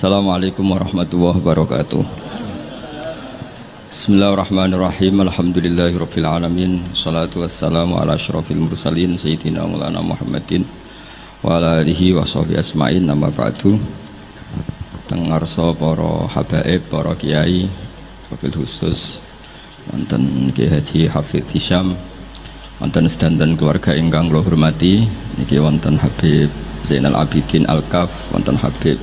Assalamualaikum warahmatullahi wabarakatuh. Bismillahirrahmanirrahim. Alhamdulillahirabbil alamin. Shalatu wassalamu ala asyrofil mursalin sayyidina Maulana Muhammadin wa ala alihi wa sahbihi asma'in. Amma ba'du. Teng ngarsa para habaib, para kiai, wabil khusus wonten Ki Haji Hafidz Hisyam, wonten sedanten keluarga ingkang kula hormati, niki wonten Habib Zainal Abidin Al-Kaf, wonten Habib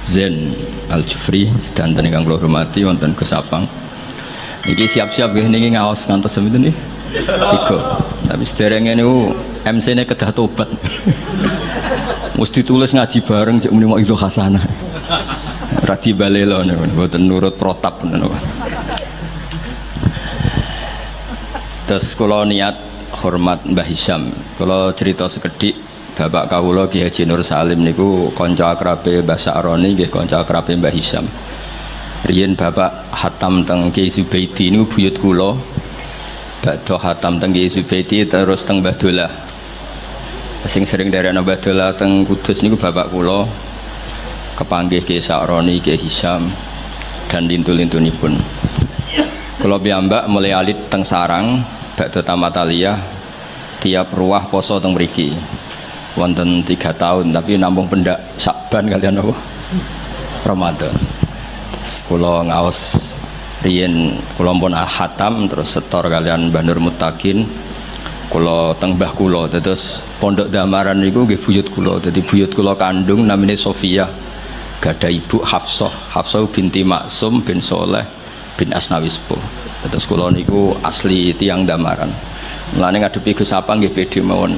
Zain Al-Jufri, sedanten ingkang kula hormati, wonten Gus Apang. Niki siap-siap nggih niki ngaos ngantos seminten niki. 3. Tapi sederenge niku MC-ne kedah tobat. Mesti tulis ngaji bareng cek muni mau itu hasanah. Ra dibalelo niku mboten nurut protap niku. Terus kula niat hormat Mbah Hisyam. Kula cerita sekedhik, Bapak kawula Ki Haji Nur Salim niku kanca akrabe Mbah Sa'roni nggih, kanca akrabe Mbah Hisyam. Riyen Bapak hatam teng Ki Zubaidi niku buyut kula. Badhe hatam teng Ki Zubaidi terus teng Mbah Dolah. Sing sering daerah Mbah Dolah teng Kudus niku bapak kula. Kepanggih Ki Sa'roni, Ki Hisyam dan lintu-lintunipun. Kula piyambak mulai alit teng sarang badhe tamat aliyah tiap ruah poso teng mriki. Wonten 3 tahun tapi namung pendak Sa'ban kalian apa? Ramadan. Terus kula ngaos riyen kula pun khatam terus setor kalian Mbah Nur Muttaqin. Kula teng mbah kula terus pondok Damaran niku nggih buyut kula. Dadi buyut kula kandung namine Sofia. Gada ibu Hafsah binti Maksum bin Soleh bin Asnawi Sepuh. Terus kula niku asli tiang Damaran. Mulane ngadepi Gus Apang nggih pede mawon.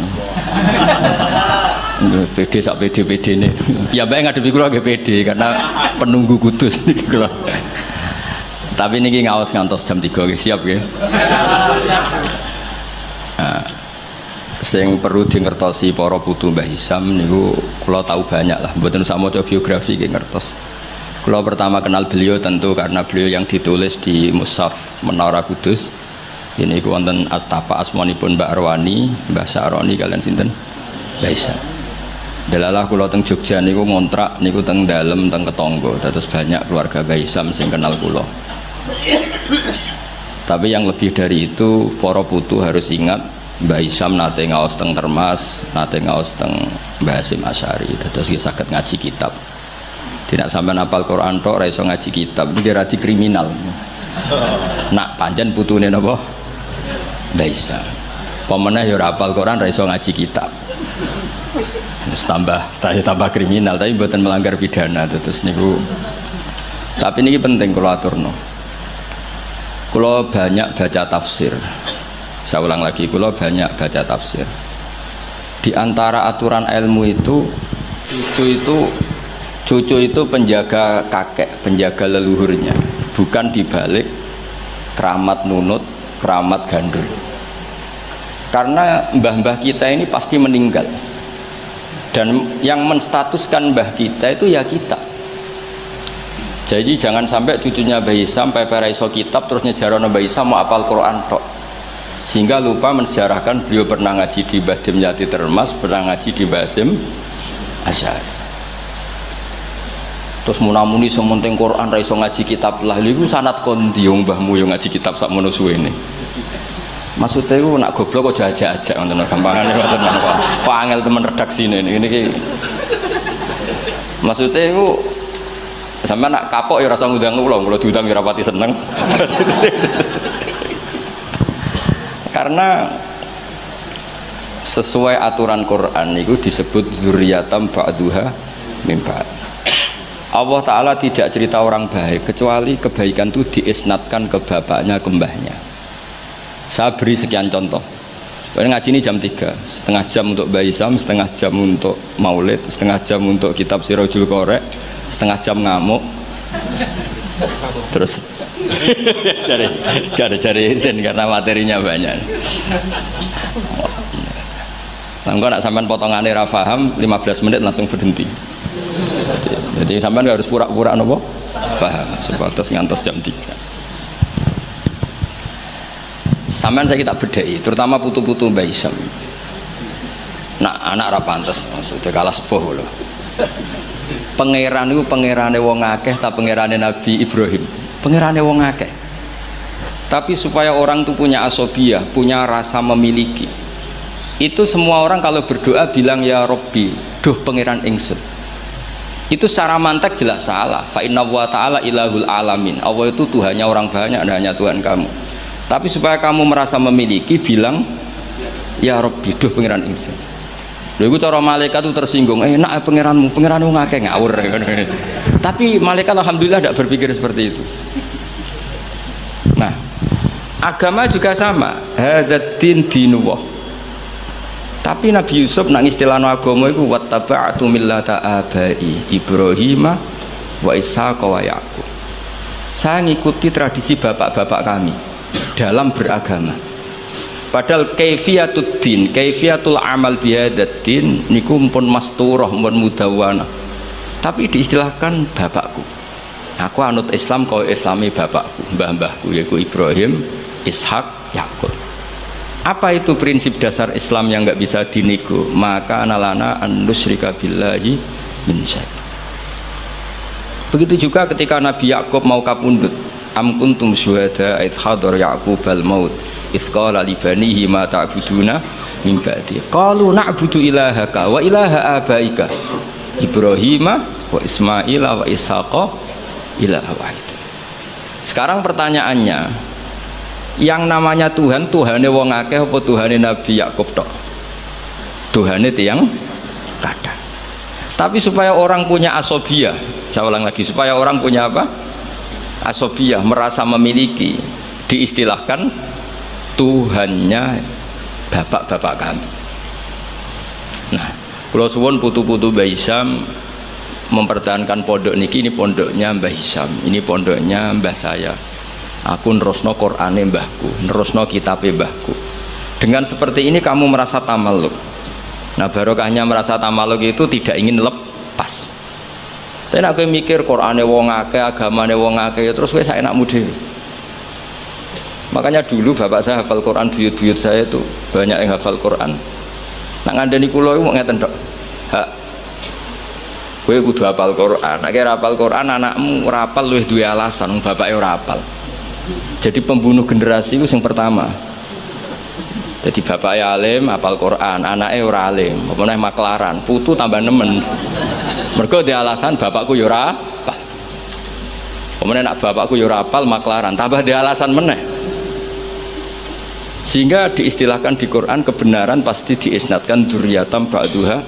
Pede sak pede-pedene. Ya bae ngadepi kula nggih pede karena penunggu Kudus niki kula. Tapi niki ngaos ngantos jam 3 nggih, siap nggih. Nah, sing perlu dingertosi para putu Mbah Hisyam niku kula tahu banyak lah, mboten usah maca biografi nggih ngertos. Kula pertama kenal beliau tentu karena beliau yang ditulis di Mushaf Menara Kudus. Ini ku wonten astapa asmanipun Mbak Arwani, Mbah Sa'roni kalian sinten? Mbah Hisyam. Delalah kula teng Jogja niku ngontrak niku teng dalem teng Ketonggo. Terus banyak keluarga Mbah Hisyam sing kenal kula. Tapi yang lebih dari itu para putu harus ingat Mbah Hisyam nate ngaos teng Termas, nate ngaos teng Mbah Hasyim Asy'ari. Terus saged ngaji kitab. Tidak sampai hafal Quran tok ora iso ngaji kitab, iki radi kriminal. Nak pancen putune napa? Mbah Hisyam. Pemeneh ya ora hafal Quran ora iso ngaji kitab. Wis tambah kriminal, tapi mboten melanggar pidana terus niku. Tapi niki penting kula aturno. Kula banyak baca tafsir. Saya ulang lagi, kula banyak baca tafsir. Di antara aturan ilmu itu cucu itu penjaga kakek, penjaga leluhurnya, bukan dibalik keramat nunut, keramat gandul. Karena mbah-mbah kita ini pasti meninggal, dan yang menstatuskan mbah kita itu ya kita. Jadi jangan sampai cucunya Mbah Hisyam pepera iso kitab terus nyejarono Mbah Hisyam mau apal Quran tok, sehingga lupa mensejarahkan beliau pernah ngaji di Mbah Dimyati Termas, pernah ngaji di Mbah Hasyim Asy'ari. Terus munamuni sementing Quran ra iso ngaji kitab lah niku sanad kondi wong mbahmu yo ngaji kitab sak mono suwene. Maksudnya iku nak goblok aja ajak-ajak ngoten gampangane ngoten kok. Kok angel temen redaksine niki. Maksudnya iku sampeyan nak kapok ya rasa ngundang kula diundang ya rapati seneng. Karena sesuai aturan Quran niku disebut dzurriyatam ba'duha min ba'd. Allah Ta'ala tidak cerita orang baik kecuali kebaikan itu diisnatkan ke bapaknya, ke mbahnya. Saya beri sekian contoh. Ngaji ini jam 3, setengah jam untuk Mbah Hisyam, setengah jam untuk maulid, setengah jam untuk kitab Sirajul Qorek, setengah jam ngamuk. Terus cari izin karena materinya banyak. Kalau nak sampean potongannya ra paham 15 menit langsung berhenti. Jadi sampean harus pura-pura nopo paham sebatas ngantos jam 3. Sampean saya tak bedheki, terutama putu-putu Mbah Hisyam. Nak anak ra pantes, sudah kalah sepuh lho. Pangeran itu pangerane wong akeh ta pangerane Nabi Ibrahim? Pangerane wong akeh. Tapi supaya orang itu punya asobiyah, punya rasa memiliki. Itu semua orang kalau berdoa bilang ya Robbi, duh pangeran ingsun. Itu secara mantek jelas salah. Fa inna wa ta'ala ilahul alamin. Allah itu Tuhannya orang banyak, dan hanya Tuhan kamu. Tapi supaya kamu merasa memiliki, bilang ya Robbi, duh pangeran ingsun. Lha iku cara malaikat itu tersinggung, enak pangeranmu ngakeh ngawur. Tapi malaikat alhamdulillah tidak berpikir seperti itu. Nah, agama juga sama, hadzal dinullah. Tapi Nabi Yusuf nang istilah agama iku wattaba'tu millata abai Ibrahim wa Ishaq wa Yaqub. Saya ngikuti tradisi bapak-bapak kami dalam beragama. Padahal kaifiyatud din, kaifiyatul amal bihadzal din niku pun masturah, pun mudawwana. Tapi diistilahkan bapakku. Aku anut Islam kau Islami bapakku, mbah-mbahku yaitu Ibrahim, Ishak, Yakub. Apa itu prinsip dasar Islam yang nggak bisa dinego? Maka analana an nusyrika billahi min syai'. Begitu juga ketika Nabi Yakub mau kapundhut, am kuntum syuhada id hadar Yaqub al maut id qala li banihi ma ta'buduna min ba'di qalu na'budu ilahaka wa ilaha abaika Ibrahim wa Ismail wa Ishaqa ilaha wahid. Sekarang pertanyaannya, yang namanya Tuhan, Tuhane wong akeh apa Tuhane Nabi Yakub tok? Tuhane tiyang kathah. Tapi supaya orang punya asobiyah, saya ulang lagi, supaya orang punya apa? Asobiyah, merasa memiliki, diistilahkan Tuhannya bapak-bapak kami. Nah, kula suwun putu-putu Mbah Hisham mempertahankan pondok niki, ini pondoknya Mbah Hisham, ini pondoknya mbah saya. Aku nerusno Qur'ane mbahku, nerusno kitabe mbahku. Dengan seperti ini kamu merasa tamaluk. Nah, barokahnya merasa tamaluk itu tidak ingin lepas. Tapi aku mikir Qur'ane wong akeh, agamane wong akeh, terus kowe saenakmu dhewe. Makanya dulu bapak saya hafal Quran, buyut-buyut saya itu banyak yang hafal Quran. Nak ngandani kula iku ngeten tok. Hak. Kowe kudu hafal Quran. Nek ora hafal Quran anakmu ora hafal luwih duwe alasan, bapake ora hafal. Jadi pembunuh generasi itu yang pertama. Jadi bapaknya alim, hafal Quran, anaknya ora alim, apa meneh maklaran, putu tambah nemen. Mergo dia alasan bapakku yo ora hafal. Kemudian nak bapakku yo ora hafal maklaran, tambah dia alasan meneh. Sehingga diistilahkan di Quran kebenaran pasti diisnadkan dzurriyatam ba'duha.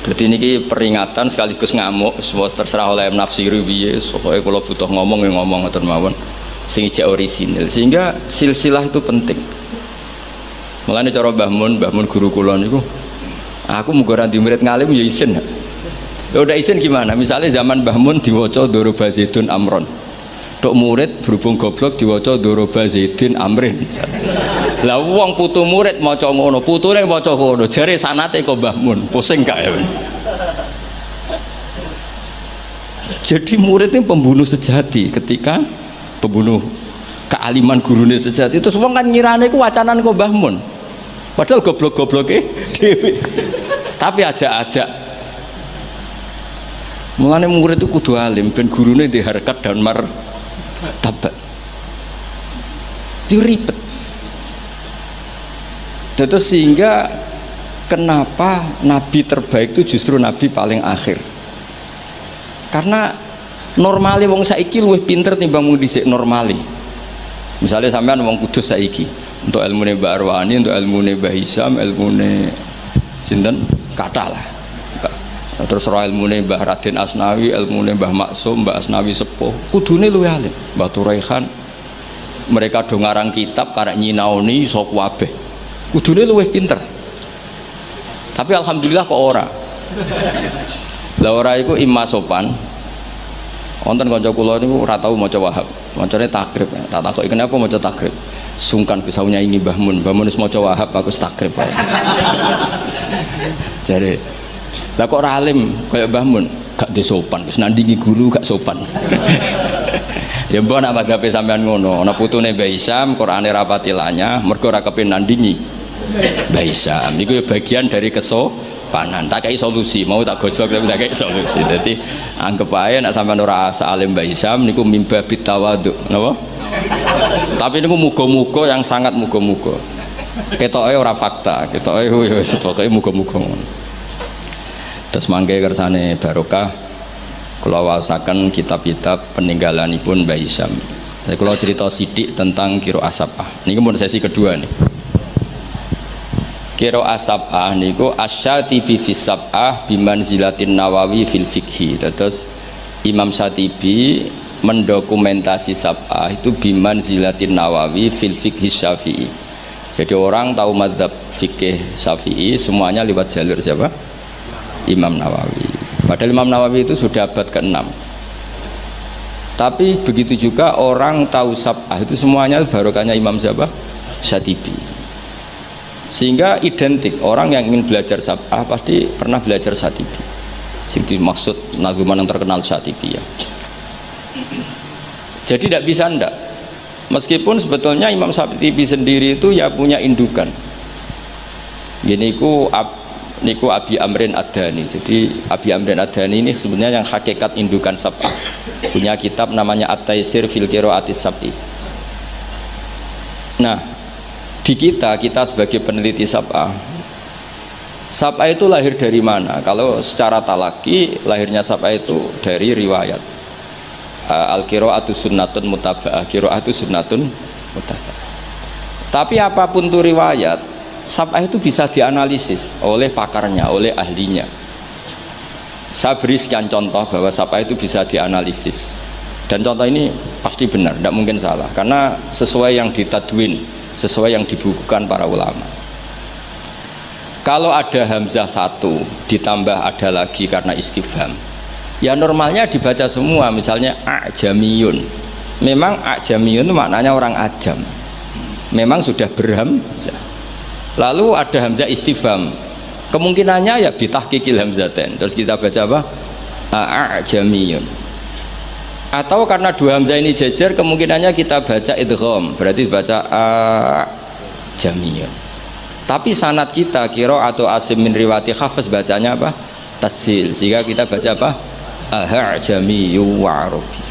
Jadi ini peringatan sekaligus ngamuk, semua terserah oleh nafsiru piye, pokoknya kalau butuh ngomong ya ngomong atau mawon sing ijek orisinil. Sehingga silsilah itu penting. Mulane cara Mbah Mun guru kula niku, aku muga ora di murid ngalim ya isin. Ya udah isin gimana? Misalnya zaman Mbah Mun diwaca Doroba Zaidun Amron. Tok murid berhubung goblok diwaca Doroba Zaidin Amrin. Lah wong putu murid maca ngono, putune maca ngono, jare sanate kok Mbah Mun, pusing gak ya? Jadi murid ini pembunuh sejati, ketika pembunuh kealiman gurune sejati itu semua kan nyirane ku wacanan kok Mbah Mun. Padahal goblok-gobloke dhewe. Tapi ajak-ajak. Mulane murid itu kudu alim ben gurune di harkat dan martabat. Itu ribet. Terus sehingga kenapa nabi terbaik itu justru nabi paling akhir? Karena normali wong saiki luwih pinter timbang wong dhisik normali. Misalnya sampean wong kudus saiki, untuk ilmune Mbak Arwani, untuk ilmune Mbah Hisham, ilmune sinten kathah lah. Terus roh ilmune Mbah Raden Asnawi, ilmune Mbah Maksum, Mbah Asnawi Sepuh, kudune luwih alim. Mbah Turaihan, mereka do ngarang kitab karek nyinaoni iso kabeh. Kudune luwih pinter. Tapi alhamdulillah kok ora. Lah ora iku imma sopan. Wonten kanca kula niku ora tau maca Wahab. Macane takrib. Tak takoki kenapa maca takrib. Sungkan bisa nyanyi Mbah Mun. Mbah Mun wis maca Wahab aku takrib wae. Jare, lah kok ora alim kaya Mbah Mun? Gak de sopan, wis nandingi guru gak sopan. Ya mbok nak madhape sampean ngono, ana putune Mbah Hisham, Qur'ane rapati lanyah, mergo ora kepengin nandingi Mbah Hisham. Iku ya bagian dari panan. Tak kei solusi, mau tak gojlok tapi tak kei solusi. Jadi anggap aja nak sampean ora salim Mbah Hisam niku mimba bitawadhu, napa? Tapi niku muga-muga yang sangat muga-muga. Ketoke ora fakta, ketoke yo pokoke muga-muga ngono. Terus mangke kersane barokah kula waosaken kitab-kitab peninggalanipun Mbah Hisam. Saya kalau cerita sidik tentang Qiraah Sab'ah. Niki mun sesi kedua nih. Qiraah Sab'ah niku Asy-Syatibi fi Sab'ah bimanzilatin Nawawi fil fiqhi. Terus Imam Syatibi mendokumentasi Sab'ah itu bimanzilatin Nawawi fil fiqhi Syafi'i. Jadi orang tahu mazhab fikih Syafi'i semuanya lewat jalur siapa? Imam Nawawi. Padahal Imam Nawawi itu sudah abad ke-6. Tapi begitu juga orang tahu Sab'ah itu semuanya barokahnya Imam siapa? Syatibi. Sehingga identik orang yang ingin belajar Sab'ah pasti pernah belajar Syatibi. Sing dimaksud nazuman yang terkenal Syatibi ya. Jadi tidak bisa ndak. Meskipun sebetulnya Imam Syatibi sendiri itu ya punya indukan. Gini niku Abi Amrin Ad-Dhani. Jadi Abi Amrin Ad-Dhani ini sebenarnya yang hakikat indukan Sab'ah. Punya kitab namanya At-Taisir fil Qiraatis Sab'i. Nah, di kita sebagai peneliti Sab'ah, Sab'ah itu lahir dari mana? Kalau secara talaki lahirnya Sab'ah itu dari riwayat Al-Qiraatu sunnatun mutaba'ah. Qiraah itu sunnatun mutaba'ah. Tapi apapun itu riwayat, Sab'ah itu bisa dianalisis oleh pakarnya, oleh ahlinya. Saya beri sekian contoh bahwa Sab'ah itu bisa dianalisis. Dan contoh ini pasti benar, tidak mungkin salah. Karena sesuai yang ditadwin, sesuai yang dibukukan para ulama. Kalau ada hamzah satu, ditambah ada lagi karena istifham, ya normalnya dibaca semua. Misalnya a'jamiyun. Memang a'jamiyun itu maknanya orang ajam. Memang sudah berhamzah. Lalu ada hamzah istifham, kemungkinannya ya bitahqiqil hamzatain. Terus kita baca apa? A'jamiyun. Atau karena dua hamzah ini jejer, kemungkinannya kita baca idgham, berarti baca a'jamiyun. Tapi sanad kita Qiraah atau Asim min riwayati Hafs bacanya apa? Tashil. Sehingga kita baca apa? A'jamiyyu wa arabi.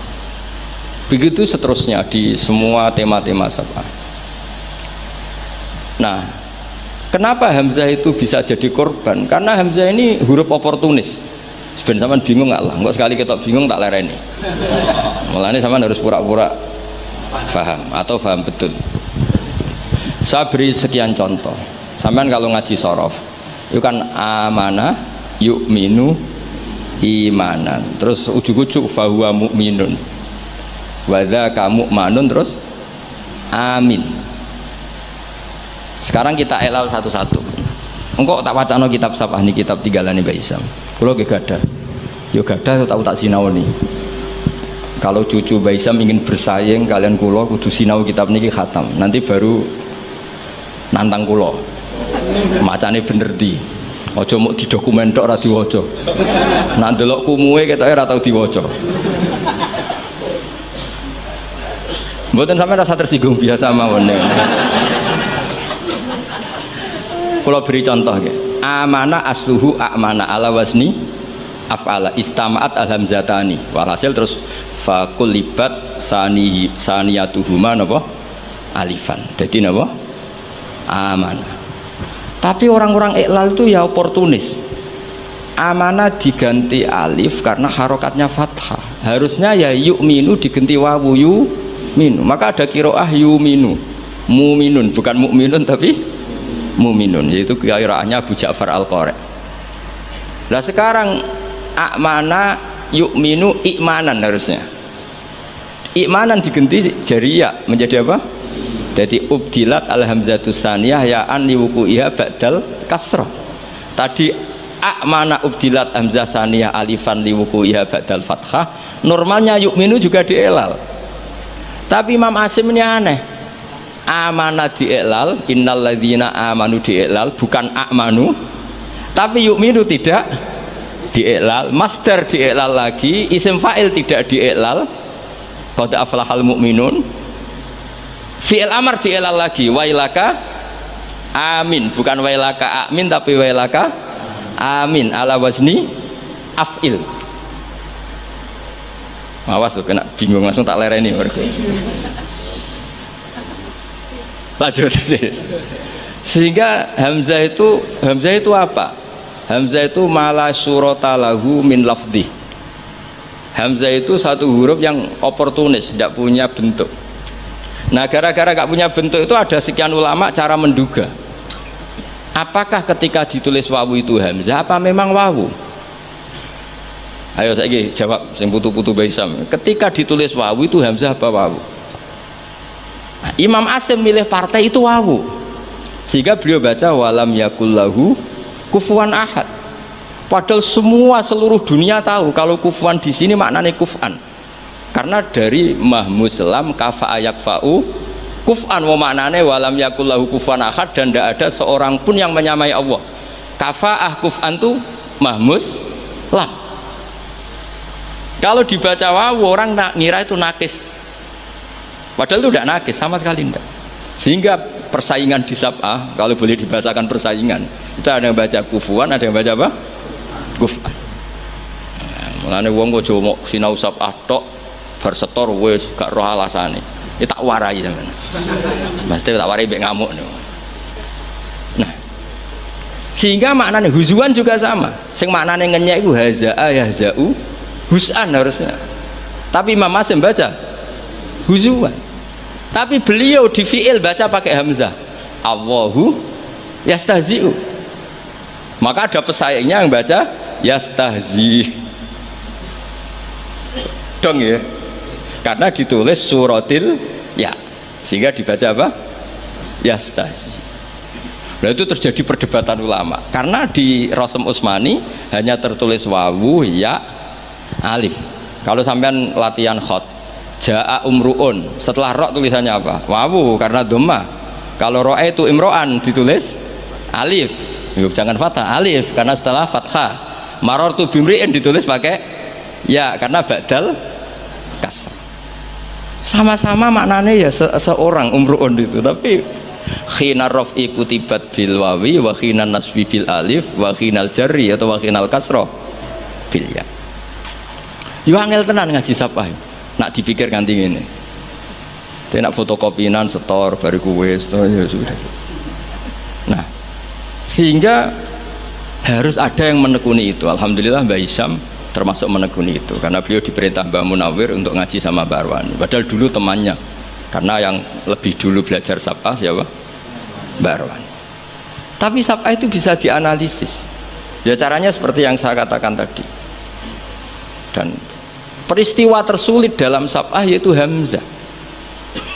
Begitu seterusnya di semua tema-tema Sab'ah. Nah, kenapa hamzah itu bisa jadi korban? Karena hamzah ini huruf oportunis. Sebenarnya sampean bingung nggak lah? Enggak sekali ketok bingung tak lereni. Mulanya sampean harus pura-pura paham atau paham betul. Saya beri sekian contoh. Sampean kalau ngaji sorof, itu kan amanah, yu'minu, imanan. Terus ujuk-ujuk fahuwa mu'minun. Wadza kamu manun terus amin. Sekarang kita elal satu-satu. Engkau tak wacana kitab Sab'ah ini, kitab tinggalane Mbah Hisam. Kulo ge gadah. Yo gadah tahu tak sinaoni. Kalau cucu Mbah Hisam ingin bersaing kalian kulo kudu sinau kitab niki khatam. Nanti baru nantang kulo. Macane bener di. Aja muk didokumen tok ora diwaca. Nak ndelok kumuwe ketoke ora tau diwaca. Mboten sampeyan rasa tersinggung biasa mawon. Kalau beri contoh ya, amana asluhu amana ala wazni af'ala istama'at alhamzatani. Walhasil terus fakulibat saniyatuhuma napa alifan. Jadi napa amana. Tapi orang-orang iklal itu ya oportunis. Amana diganti alif karena harokatnya fathah. Harusnya ya yu'minu diganti wawu yu'minu. Maka ada qiraah yu'minu. Mu'minun bukan mu'minun tapi mu'minun, yaitu qiraahnya Abu Ja'far Al-Qari. Nah sekarang amana yu'minu i'manan harusnya. I'manan diganti jariyah menjadi apa? Jadi ubdilat alhamzatus saniyah ya'an liwuku'iha ba'dal kasrah. Tadi amana ubdilat hamzah saniyah alifan liwuku'iha ba'dal fathah. Normalnya yu'minu juga dielal. Tapi Imam Asim ini aneh. Amana dielal, innalladzina amanu dielal, bukan amanu. Tapi yu'minu tidak dielal, masdar dielal lagi, isim fa'il tidak dielal. Qad aflahal mu'minun. Fi'il amar dielal lagi, wailaka amin, bukan wailaka amin tapi wailaka amin ala wazni af'il. Awas tuh kena bingung langsung tak lereni mergo. Lanjut. Sehingga Hamzah itu apa? Hamzah itu mala surata lahu min lafdhi. Hamzah itu satu huruf yang oportunis, tidak punya bentuk. Nah, gara-gara gak punya bentuk itu ada sekian ulama cara menduga. Apakah ketika ditulis wawu itu Hamzah apa memang wawu? Ayo saiki jawab sing putu-putu Baisam. Ketika ditulis wawu itu Hamzah apa wawu? Nah, Imam Asim milih partai itu wawu. Sehingga beliau baca walam yakullahu kufuwan ahad. Padahal seluruh dunia tahu kalau kufuwan di sini maknanya kuf'an. Karena dari mahmuslam kafa yakfa'u kuf'an wa maknanya walam yakullahu kufuwan ahad dan tidak ada seorang pun yang menyamai Allah. Kafa'ah kuf'an itu mahmuslam. Kalau dibaca wawu orang ngira itu nakis, padahal itu tidak nakis sama sekali tidak. Sehingga persaingan di sab'ah, kalau boleh dibahasakan persaingan, itu ada yang baca kufuan, ada yang baca apa? Kuf'an. Mulane wong kok jomo sinau sab'ah tok bar setor wis gak roh alasane. Iki tak warai sampean. Mesti tak warai mbek ngamuk. Nah, sehingga maknanya huzuan juga sama. Sing maknane ngenyek iku hazaa yahzau hus'an harusnya, tapi Imam Asim baca huzuan. Tapi beliau di fi'il baca pakai hamzah, Allahu yastahzi'u, maka ada pesaingnya yang baca yastahzi dong ya, karena ditulis suratil ya, sehingga dibaca apa? Yastahzi. Nah, itu terjadi perdebatan ulama karena di Rasm Utsmani hanya tertulis wawu ya alif. Kalau sampean latihan khot jaa umruun, setelah ro tulisannya apa? Wawu karena dhammah. Kalau ro'a itu imro'an ditulis alif. Yuk, jangan fathah, alif karena setelah fathah. Marartu bimri'in ditulis pakai ya karena ba'dal kasr. Sama-sama maknanya ya seorang umruun itu, tapi khina raf'i kutibat bil wawi wa khina nasbi bil alif wa khinal jarri atau wa khinal kasra bil ya. Yo angel tenan ngaji sapa. Nak dipikir nganti ngene. Dia nak fotokopinan setor bariku wis ya sudah selesai. Nah, sehingga harus ada yang menekuni itu. Alhamdulillah Mbah Hisham termasuk menekuni itu karena beliau diperintah Mbah Munawir untuk ngaji sama Mbah Arwani. Padahal dulu temannya. Karena yang lebih dulu belajar sapa siapa? Mbah Arwani. Tapi sapa itu bisa dianalisis. Ya caranya seperti yang saya katakan tadi. Dan peristiwa tersulit dalam sab'ah yaitu hamzah.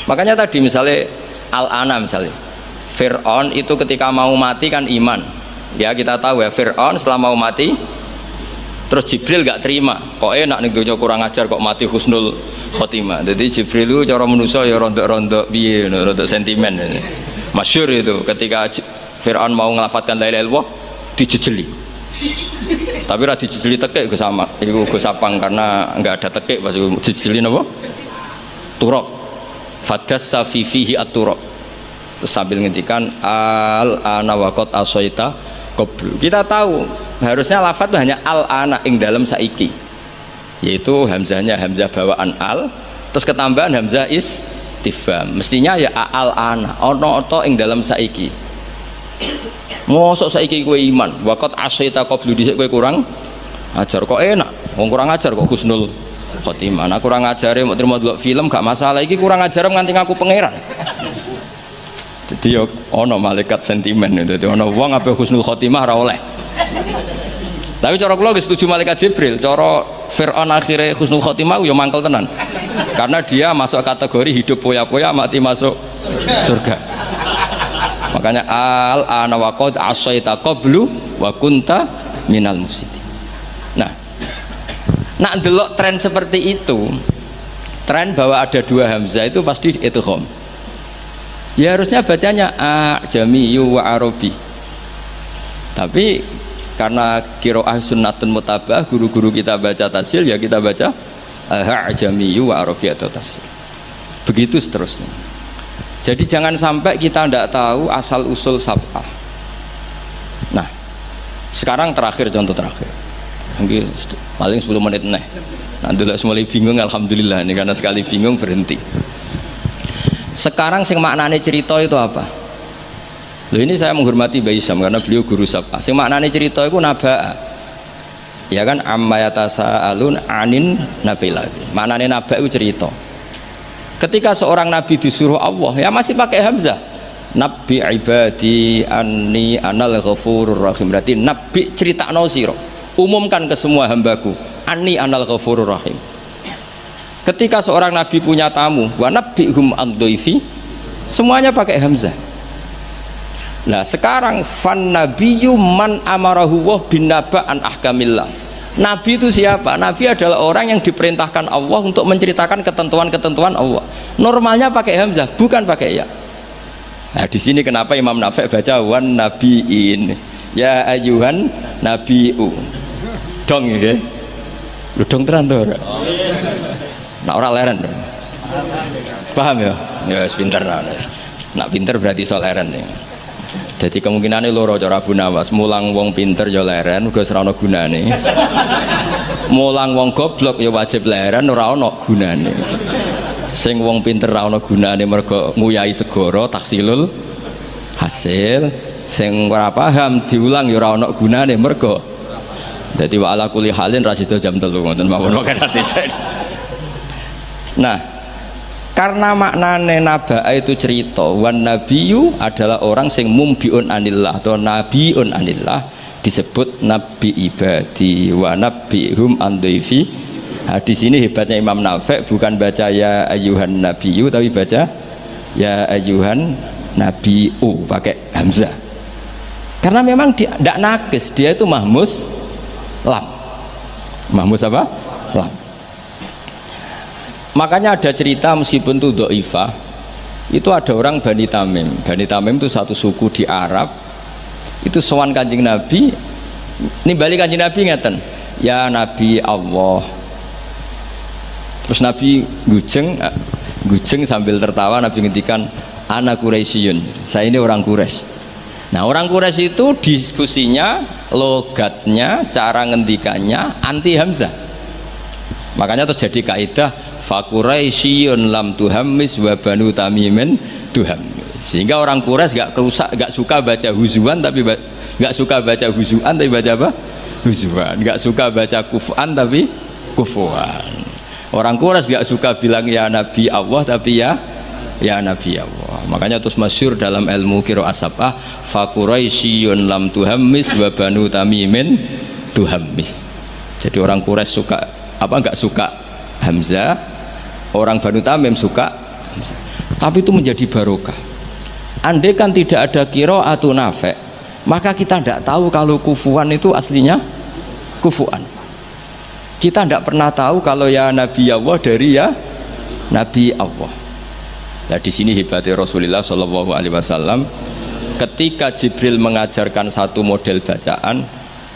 Makanya tadi misalnya Al-Ana misalnya Fir'aun itu ketika mau mati kan iman ya, kita tahu ya Fir'aun setelah mau mati terus Jibril gak terima, kok enak nih dunia kurang ajar kok mati husnul khotimah. Jadi Jibril itu cara manusia ya rontok-rontok biye, rontok sentimen. Masyhur itu ketika Fir'aun mau ngelafatkan la ilaha illallah dijejeli. Tapi ra dijejeli tekek Gus sama, iku Gus Sapang karena enggak ada tekek pas dijejeli napa? Turab. Fadassa fi fihi at-turab. Sambil ngendikan al-ana waqad asaita qablu. Kita tahu harusnya lafaz hanya al-ana ing dalam saiki. Yaitu hamzahnya hamzah bawaan al, terus ketambahan hamzah istifham. Mestinya ya al-ana, ono to ing dalam saiki. Mosok saiki kowe iman, waqat asaita qablu dhisik kowe kurang ajar kok enak. Wong kurang ajar kok husnul khotimah. Nah kurang ajare mau terima delok film gak masalah, iki kurang ajar nganti ngaku pangeran. Jadi yo ono malaikat sentimen itu. Dadi ono wong ape husnul khotimah ora oleh. Tapi cara kula setuju malaikat Jibril, cara Fir'aun akhirnya husnul khotimah yo mangkel tenan. Karena dia masuk kategori hidup poya-poya mati masuk surga. Makanya al-ana wa qad asaita qablu wa kunta minal mufsidin. Nah, nak delok tren seperti itu, tren bahwa ada dua hamzah itu pasti idgham. Ya harusnya bacanya ajamiyu wa arabi. Tapi karena qiraah sunnatun mutabah, guru-guru kita baca tasil ya kita baca ajamiyu wa arabi atau tasil. Begitu seterusnya. Jadi jangan sampai kita tidak tahu asal usul sab'ah. Nah, Sekarang terakhir, contoh terakhir. Mungkin paling 10 menit nih. Nanti lah mulai bingung, alhamdulillah ini karena sekali bingung berhenti. Sekarang sing maknane cerita itu apa? Loh, ini saya menghormati Mbah Isyam karena beliau guru sapa. Sing maknane cerita itu naba. Ya kan, amma yatasaalun anin nabilati. Maknane naba itu cerita. Ketika seorang nabi disuruh Allah, ya masih pakai hamzah. Nabi ibadi anni anal ghafurur rahim. Berarti nabi critakno sira. Umumkan ke semua hambaku, anni anal ghafurur rahim. Ketika seorang nabi punya tamu, wa nabbihum an dhaifi, semuanya pakai hamzah. Nah, sekarang fan nabiyyu man amarahu wa bin naba an ahkamillah. Nabi itu siapa? Nabi adalah orang yang diperintahkan Allah untuk menceritakan ketentuan-ketentuan Allah. Normalnya pakai hamzah, bukan pakai ya. Nah, di sini kenapa Imam Nafi' baca wan nabiin, ya ayyuhan nabiu. Dong ya, lu dong teran tuh. Nak orang leren, paham ya? Ya pinter lah. Nak pinter berarti soal leren ya. Jadi kemungkinannya loro cara Abu Nawas, mulang wong pinter ya leren, uga serana gunane. Mulang wong goblok ya wajib leren, ora ana gunane. Sing wong pinter ora ana gunane mergo nguyahi segara taksilul hasil. Sing ora paham diulang ya ora ana gunane mergo jadi wa ala kulli halin rasido jam 3 ngoten mawon wae ati. Nah, karena maknane naba itu cerita, wan nabiyyu adalah orang sing mumbiun anillah atau nabiun anillah, disebut nabi ibadi wa nabihum an dhaifi. Nah, di sini hebatnya Imam Nafi' bukan baca ya ayyuhan nabiyyu tapi baca ya ayyuhan nabiu pakai hamzah. Karena memang dia tidak nakis, dia itu mahmus lam. Mahmus apa? Lam. Makanya ada cerita meskipun itu dhaifah, itu ada orang Bani Tamim. Bani Tamim itu satu suku di Arab. Itu sowan Kanjeng Nabi, nimbali Kanjeng Nabi ngeten, ya Nabi Allah. Terus Nabi gujeng sambil tertawa, Nabi ngendikan ana Quraisyun, saya ini orang Quraisy. Nah, orang Quraisy itu diskusinya, logatnya, cara ngendikannya anti hamzah. Makanya terjadi kaidah fa Quraisyun lam tuhammis wa banu tamimin tuhammis. Sehingga orang Quraisy gak suka baca huzuan tapi gak suka baca huzuan tapi baca apa? Huzuan. Gak suka baca kufuan tapi kufuan. Orang Quraisy gak suka bilang ya Nabi Allah tapi ya Nabi Allah. Makanya terus masyhur dalam ilmu qiraah sab'ah fa Quraisyun lam tuhammis wa banu tamimin tuhammis. Jadi orang Quraisy suka apa enggak suka hamzah, orang Banu Tamim suka hamzah. Tapi itu menjadi barokah. Andai kan tidak ada qiraatun Nafi', maka kita tidak tahu kalau kufuan itu aslinya kufuan. Kita tidak pernah tahu kalau ya Nabi Allah dari ya Nabi Allah. Nah, di sini hebatnya Rasulullah Shallallahu Alaihi Wasallam ketika Jibril mengajarkan satu model bacaan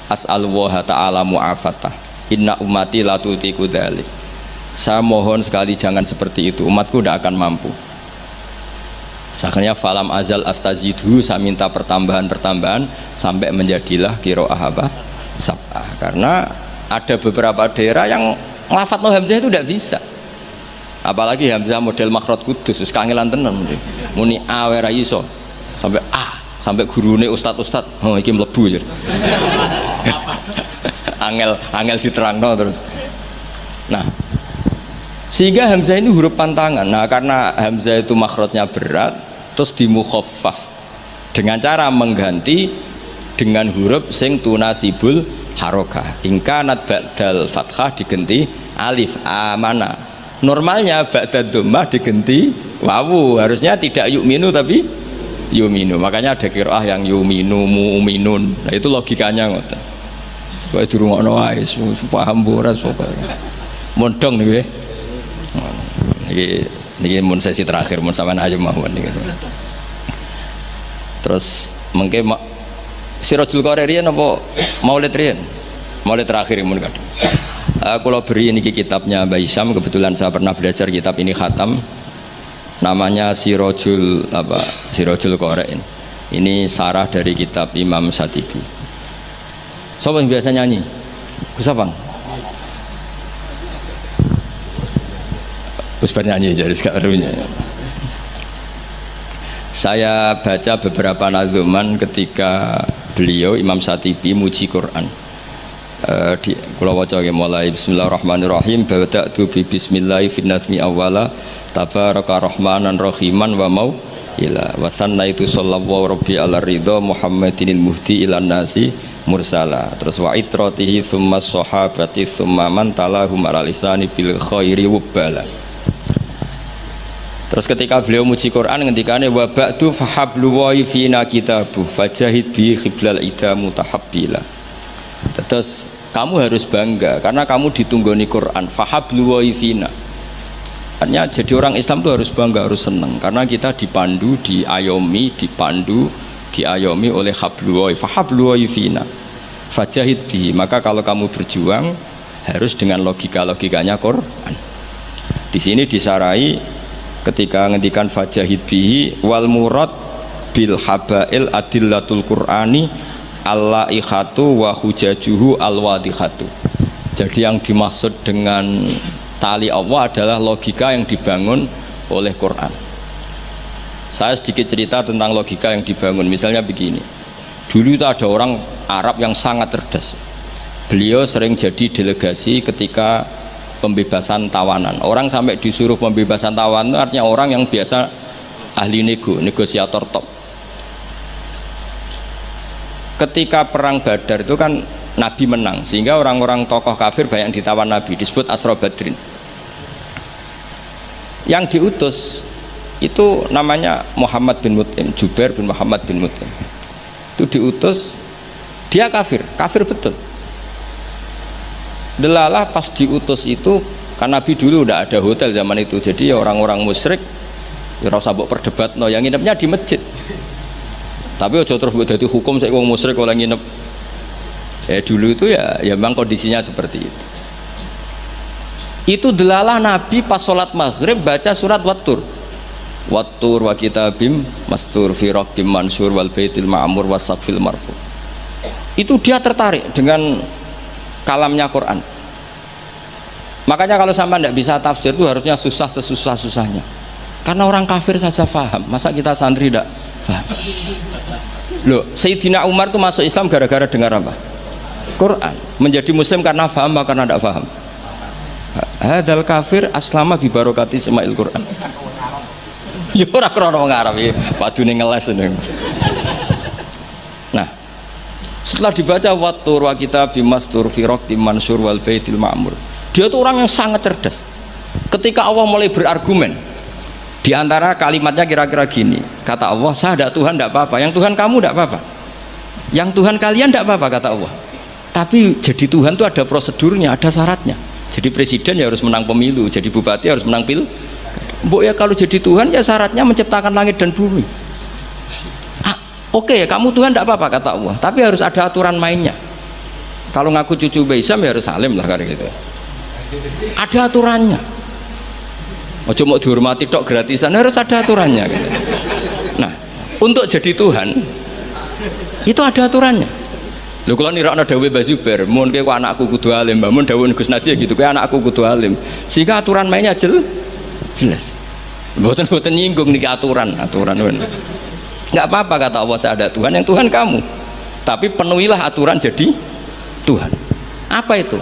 as'alullah ta'ala mu'afatah inna ummati la tutiku dzalik. Saya mohon sekali jangan seperti itu, umatku tidak akan mampu. Sakanya falam azal astazidhu, saya minta pertambahan sampai menjadilah qiraah apa? Sab'ah. Karena ada beberapa daerah yang nglafat no hamzah itu tidak bisa. Apalagi hamzah model makhraj kudus wis kangelan tenan muni a ora iso sampai a sampai gurune ustad oh iki mlebu ya. angel diterangno terus. Nah, sehingga hamzah ini huruf pantangan. Nah, karena hamzah itu makhrajnya berat terus dimukhaffaf dengan cara mengganti dengan huruf sing tunasibul harokah. Ingkanat ba'dal fathah diganti alif amana. Normalnya ba'da dhammah diganti wawu, harusnya tidak yu'minu tapi yu'minu. Makanya ada qiraah yang yu'minu mu'minun. Nah, itu logikanya ngoten. Kowe dirungokno wae paham boras pokoke. Mondong niki. Niki mun sesi terakhir mun sampean ayo mawon niki. Terus mengke Sirajul Qari riyen apa Maulid riyen? Maulid terakhir mun kadang. Kalau beri ini kitabnya Mbah Isyam, kebetulan saya pernah belajar kitab ini khatam, namanya Sirajul Qari. Ini sarah dari kitab Imam Syatibi. Siapa yang biasa nyanyi? Gus Sapang. Gus nyanyi jadi sekarang. Saya baca beberapa nazuman ketika beliau Imam Syatibi muji Quran. Di kula waca mulai bismillahirrahmanirrahim bada'tu bi bismillahi fin nazmi awwala tabaraka rahmanan rahiman wa mau ila wa sannaitu sallallahu rabbi ala ridha muhammadinil muhdi ilan nasi mursala terus wa itratihi summa sahabati summa man talahum ala lisani bil khairi wubala. Terus ketika beliau muji Quran ngendikane wa ba'du fahablu wa fina kitabu fajahid bi khiblal ida mutahabbila. Terus kamu harus bangga karena kamu ditunggoni Quran fahablu wa fina. Artinya jadi orang Islam itu harus bangga, harus senang karena kita dipandu, diayomi, dipandu, diayomi oleh hablu wa fahablu wa fina. Fajahid bi, maka kalau kamu berjuang harus dengan logikanya Quran. Di sini disarai ketika ngendikan fajahid bihi wal murad bil habail adillatul qur'ani al-laihatu wa hujajuhu al-wadihatu. Jadi yang dimaksud dengan tali Allah adalah logika yang dibangun oleh Quran. Saya sedikit cerita tentang logika yang dibangun. Misalnya begini, dulu itu ada orang Arab yang sangat cerdas. Beliau sering jadi delegasi ketika pembebasan tawanan. Orang sampai disuruh pembebasan tawanan artinya orang yang biasa ahli negosiator top. Ketika perang Badar itu kan Nabi menang sehingga orang-orang tokoh kafir banyak yang ditawan Nabi, disebut Asra Badrin. Yang diutus itu namanya Muhammad bin Mut'im, Jubair bin Muhammad bin Mut'im. Itu diutus, dia kafir betul. Delalah pas diutus itu kan Nabi dulu udah ada hotel zaman itu, jadi ya orang-orang musyrik ya rasa mbok perdebat no, yang nginepnya di masjid. Tapi aja terus mbok dadi hukum saya wong musyrik oleh nginep. Dulu itu ya memang kondisinya seperti itu. Itu delalah Nabi pas sholat maghrib baca surat Wattur. Wattur wa kitabim mastur fi raqqim mansur wal baitil ma'mur wasaqfil marfu. Itu dia tertarik dengan kalamnya Quran. Makanya kalau sampai tidak bisa tafsir itu harusnya susah sesusah-susahnya. Karena orang kafir saja faham, masa kita santri tidak faham? Loh, Sayyidina Umar itu masuk Islam gara-gara dengar apa? Quran. Menjadi muslim karena faham atau karena tidak faham? Hadal kafir aslama bi barokati sema'il Quran. Ya ora krono ngarep iki, padune ngeles ini. Nah, setelah dibaca Wattur wa kitabim mastur fi raqqim mansur wal baitil ma'mur. Dia itu orang yang sangat cerdas. Ketika Allah mulai berargumen, di antara kalimatnya kira-kira gini, kata Allah, saya ada Tuhan tidak apa-apa, yang Tuhan kamu tidak apa-apa, yang Tuhan kalian tidak apa-apa, kata Allah. Tapi jadi Tuhan itu ada prosedurnya, ada syaratnya. Jadi presiden ya harus menang pemilu, jadi bupati harus menang pil. Mbok ya kalau jadi Tuhan ya syaratnya menciptakan langit dan bumi. Oke, kamu Tuhan tidak apa-apa, kata Allah, tapi harus ada aturan mainnya. Kalau ngaku cucu Baisam ya harus salim lah kayak gitu. Ada aturannya. Ojo mau dihormati tok gratisan, harus ada aturannya gitu. Nah, untuk jadi Tuhan itu ada aturannya. Lho kalau nirakno dawuh Mbah Zubair, mun kowe anakku kudu alim, mun dawuh Gus Naji gitu, kowe anakku kudu alim. Sehingga aturan mainnya jelas. Mboten nyinggung niki aturan. Enggak apa-apa kata Allah, saya ada Tuhan, yang Tuhan kamu. Tapi penuhilah aturan jadi Tuhan. Apa itu?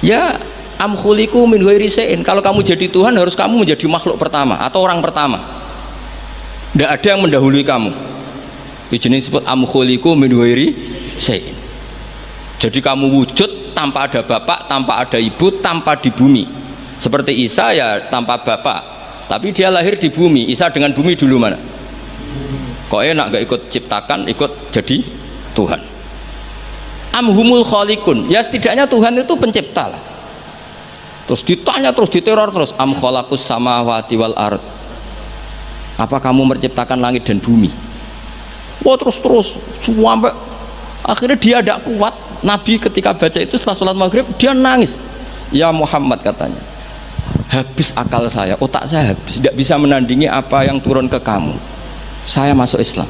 Ya am khuliqu min ghairi syai'in. Kalau kamu jadi Tuhan harus kamu menjadi makhluk pertama atau orang pertama. Tidak ada yang mendahului kamu. Ini jenis disebut am khuliqu min ghairi syai'in. Jadi kamu wujud tanpa ada bapak, tanpa ada ibu, tanpa di bumi. Seperti Isa ya tanpa bapak, tapi dia lahir di bumi. Isa dengan bumi dulu mana? Kok enak gak ikut ciptakan, ikut jadi Tuhan. Amhumul khaliqun. Ya setidaknya Tuhan itu pencipta lah. Terus ditanya, terus diteror terus, am khalaqus samawati wal ard. Apa kamu menciptakan langit dan bumi? Wah terus sampai akhirnya dia tidak kuat. Nabi ketika baca itu setelah sholat maghrib dia nangis. Ya Muhammad katanya, habis akal saya, otak saya habis, tidak bisa menandingi apa yang turun ke kamu. Saya masuk Islam.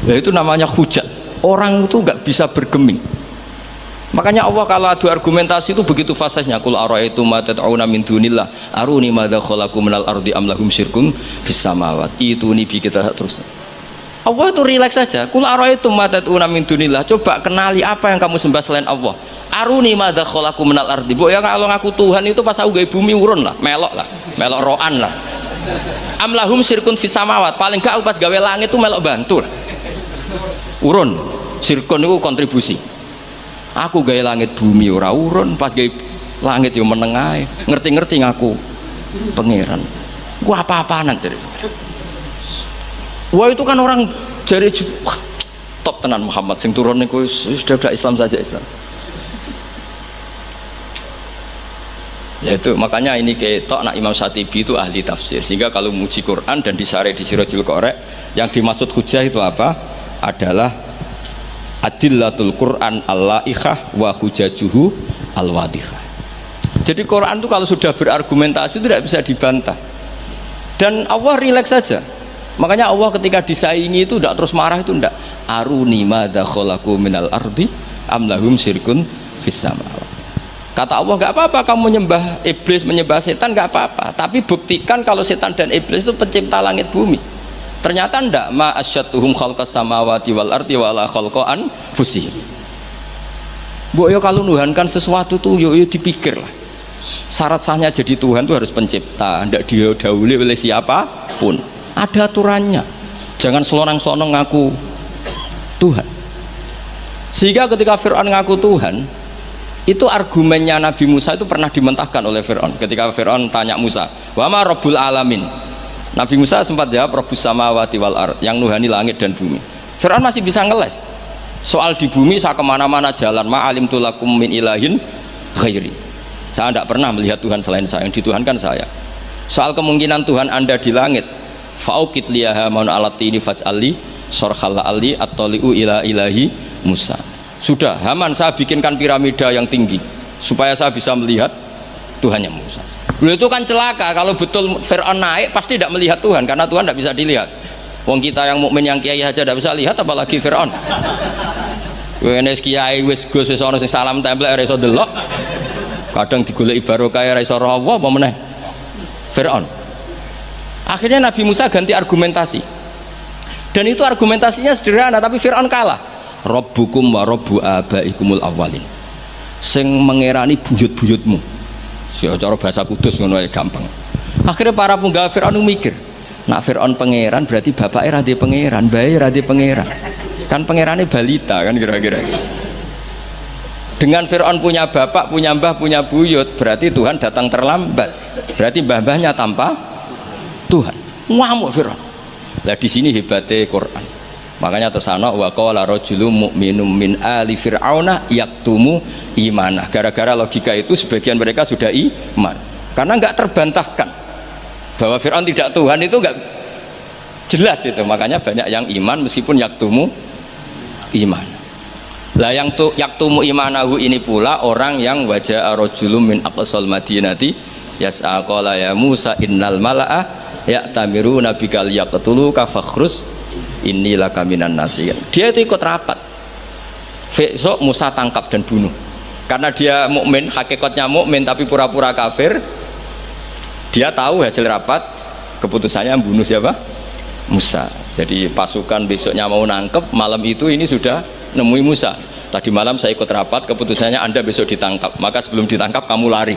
Ya itu namanya hujat. Orang itu nggak bisa bergeming. Makanya Allah kalau adu argumentasi itu begitu fasihnya. Qul ara'aytum ma tad'una min dunillah aruni madza khalaqu minal ardi am lahum syirkun fis samawati. Itu nih kita terus. Allah itu rileks saja. Qul ara'aytum ma tad'una min dunillah. Coba kenali apa yang kamu sembah selain Allah. Aruni madza khalaqu minal ardi. Mbok ya kalau ngaku Tuhan itu pas aku gawe bumi urun lah, melok roan lah. Am lahum syirkun fis samawati. Paling gak pas gawe langit itu melok bantu lah. Urun. Syirkun itu kontribusi. Aku gawe langit bumi ora urun, pas gawe langit yo meneng ae. Ngerti-ngerti ngaku pangeran. Gua apa-apaanan jadi. Wah itu kan orang jari top tenan Muhammad sing turun niku sudah Islam saja Islam. Ya itu makanya ini ketok nak Imam Syatibi itu ahli tafsir, sehingga kalau muji Quran dan disare di Sirajul Qorek yang dimaksud hujah itu apa? Adalah adillatul Quran al-la'ikhah wa hujajuhu al-wadihah. Jadi Quran itu kalau sudah berargumentasi itu tidak bisa dibantah, dan Allah rileks saja. Makanya Allah ketika disaingi itu tidak terus marah, itu tidak aruni madza khalaqu minal ardi am lahum syirkun fis samawati. Kata Allah, nggak apa-apa kamu menyembah iblis, menyembah setan, nggak apa-apa, tapi buktikan kalau setan dan iblis itu pencipta langit bumi. Ternyata ndak, ma asyatuhum khalqas samawati wal ardi wala khalqan fusih. Mbok yo kalau nuhankan sesuatu tuh yo dipikir lah. Syarat sahnya jadi Tuhan tuh harus pencipta, ndak didahului oleh siapapun. Ada aturannya. Jangan selonang-selonong ngaku Tuhan. Sehingga ketika Fir'aun ngaku Tuhan, itu argumennya Nabi Musa itu pernah dimentahkan oleh Fir'aun. Ketika Fir'aun tanya Musa, wa ma rabbul alamin, Nabi Musa sempat jawab Rabbus samawati wal ard, yang nuhani langit dan bumi. Fir'aun masih bisa ngeles soal di bumi, saya kemana-mana jalan, ma'alimtu lakum min ilahin ghairi, saya tidak pernah melihat Tuhan selain saya, yang dituhankan saya. Soal kemungkinan Tuhan anda di langit, fa'ukit liyaha maun alatini faj'ali sorkhalla ali at-toli'u ila ilahi Musa. Sudah, Haman saya bikinkan piramida yang tinggi supaya saya bisa melihat Tuhannya Musa. Beliau itu kan celaka kalau betul Fir'aun naik pasti tidak melihat Tuhan, karena Tuhan tidak bisa dilihat. Wong kita yang mukmin yang kiai aja tidak bisa lihat, apalagi Fir'aun. Wes kiai wis gus wis ana sing salam tempel ora iso delok. Kadang digoleki barokah ora iso roh apa meneh. Fir'aun. Akhirnya Nabi Musa ganti argumentasi. Dan itu argumentasinya sederhana, tapi Fir'aun kalah. Rabbukum wa rabbu abaikumul awwalin. Sing mengerani buyut-buyutmu. Cara bahasa kudus ngono ae gampang. Akhirnya para penggawa Fir'aun mikir, nak Fir'aun pangeran berarti bapaknya radhi pangeran, bayi radhi pangeran. Kan pangerannya balita kan kira-kira. Dengan Fir'aun punya bapak, punya mbah, punya buyut, berarti Tuhan datang terlambat. Berarti mbah-mbahnya tanpa Tuhan. Ngamuk Fir'aun. Lah di sini hebatnya Quran. Makanya tersana wa qala rajulun mu'minun min ali fir'auna yaktumu imanah. Gara-gara logika itu sebagian mereka sudah iman. Karena enggak terbantahkan bahwa Fir'aun tidak Tuhan, itu enggak jelas itu. Makanya banyak yang iman meskipun yaktumu iman. Lah yang yaktumu imanahu ini pula orang yang wajah rajulun min aqsal madinati yas'a qala ya Musa innal mala'a ya'tamiruna bika liyaqtuluka fakhrus inilah kaminan nasiyan. Dia itu ikut rapat. Besok Musa tangkap dan bunuh. Karena dia mukmin, hakikatnya mukmin tapi pura-pura kafir. Dia tahu hasil rapat, keputusannya bunuh siapa? Musa. Jadi pasukan besoknya mau nangkep, malam itu ini sudah nemui Musa. Tadi malam saya ikut rapat, keputusannya Anda besok ditangkap. Maka sebelum ditangkap kamu lari.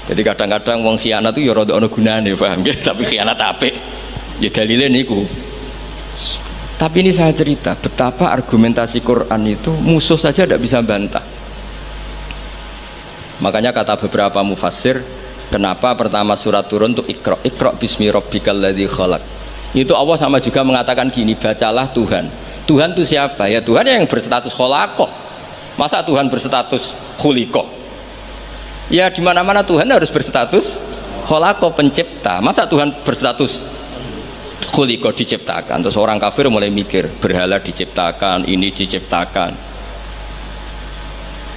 Jadi kadang-kadang wong khianat itu ya rada ana gunane, paham nggih? Tapi khianat apik. Ya dalile niku. Tapi ini saya cerita betapa argumentasi Quran itu musuh saja tidak bisa bantah. Makanya kata beberapa mufassir, kenapa pertama surat turun untuk Iqra bismi rabbikal ladzi khalaq. Itu Allah sama juga mengatakan gini, bacalah Tuhan. Tuhan itu siapa? Ya Tuhan yang berstatus khalaqah. Masa Tuhan berstatus khuliqah? Ya di mana-mana Tuhan harus berstatus khalaqah, pencipta. Masa Tuhan berstatus khuliqah, diciptakan? Terus orang kafir mulai mikir, berhala diciptakan, ini diciptakan.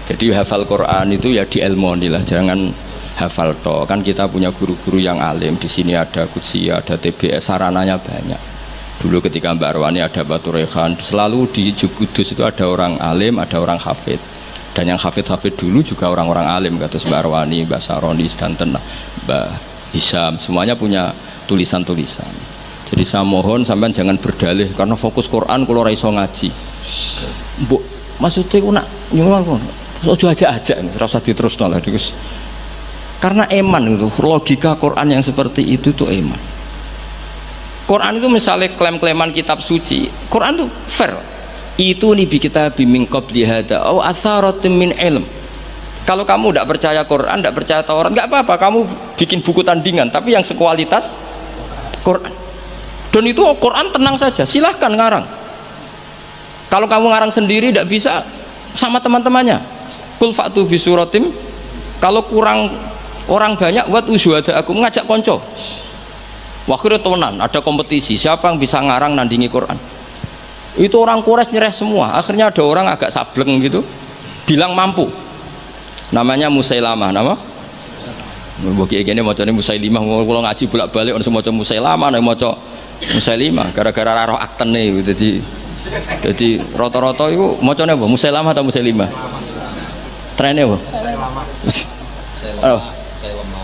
Jadi hafal Quran itu ya dielmoni lah, jangan hafal toh. Kan kita punya guru-guru yang alim, di sini ada Qudsi, ada TBS, sarananya banyak. Dulu ketika Mbak Arwani ada Batu Rehan, selalu di Kudus itu ada orang alim, ada orang hafid. Dan yang hafid-hafid dulu juga orang-orang alim, kata Mbak Arwani, Mbak Saroni, Stanton, Mbak Hisham, semuanya punya tulisan-tulisan. Jadi saya mohon sampean jangan berdalih karena fokus Quran kalau ora iso ngaji. Mbok maksudnya ku nak nyuwun ojo aja-aja ora usah diterusno lah Gus. Karena eman itu logika Quran yang seperti itu tuh eman. Quran itu misalnya klaim-klaiman kitab suci, Quran itu fair. Itu nih bi kita min qabli hada au atharatin min ilm. Kalau kamu tidak percaya Quran, tidak percaya Taurat, nggak apa-apa, kamu bikin buku tandingan tapi yang sekualitas Quran. Dan itu Quran tenang saja, silahkan ngarang. Kalau kamu ngarang sendiri tidak bisa, sama teman-temannya. Kul fa'tu bi suratim. Kalau kurang orang banyak, buat usyuhada aku ngajak konco. Wakhirnya temenan, ada kompetisi, siapa yang bisa ngarang nandingi Quran. Itu orang Quraisy nyerah semua. Akhirnya ada orang agak sableng gitu, bilang mampu. Namanya Musailamah, nama? Bagi ini macamnya Musailimah, kalau ngaji bolak-balik orang semua macam Musailamah, nama macam Musailimah, gara-gara roh akten nih, jadi rata-rata itu macamnya apa? Musailamah atau Musailimah? Trennya apa?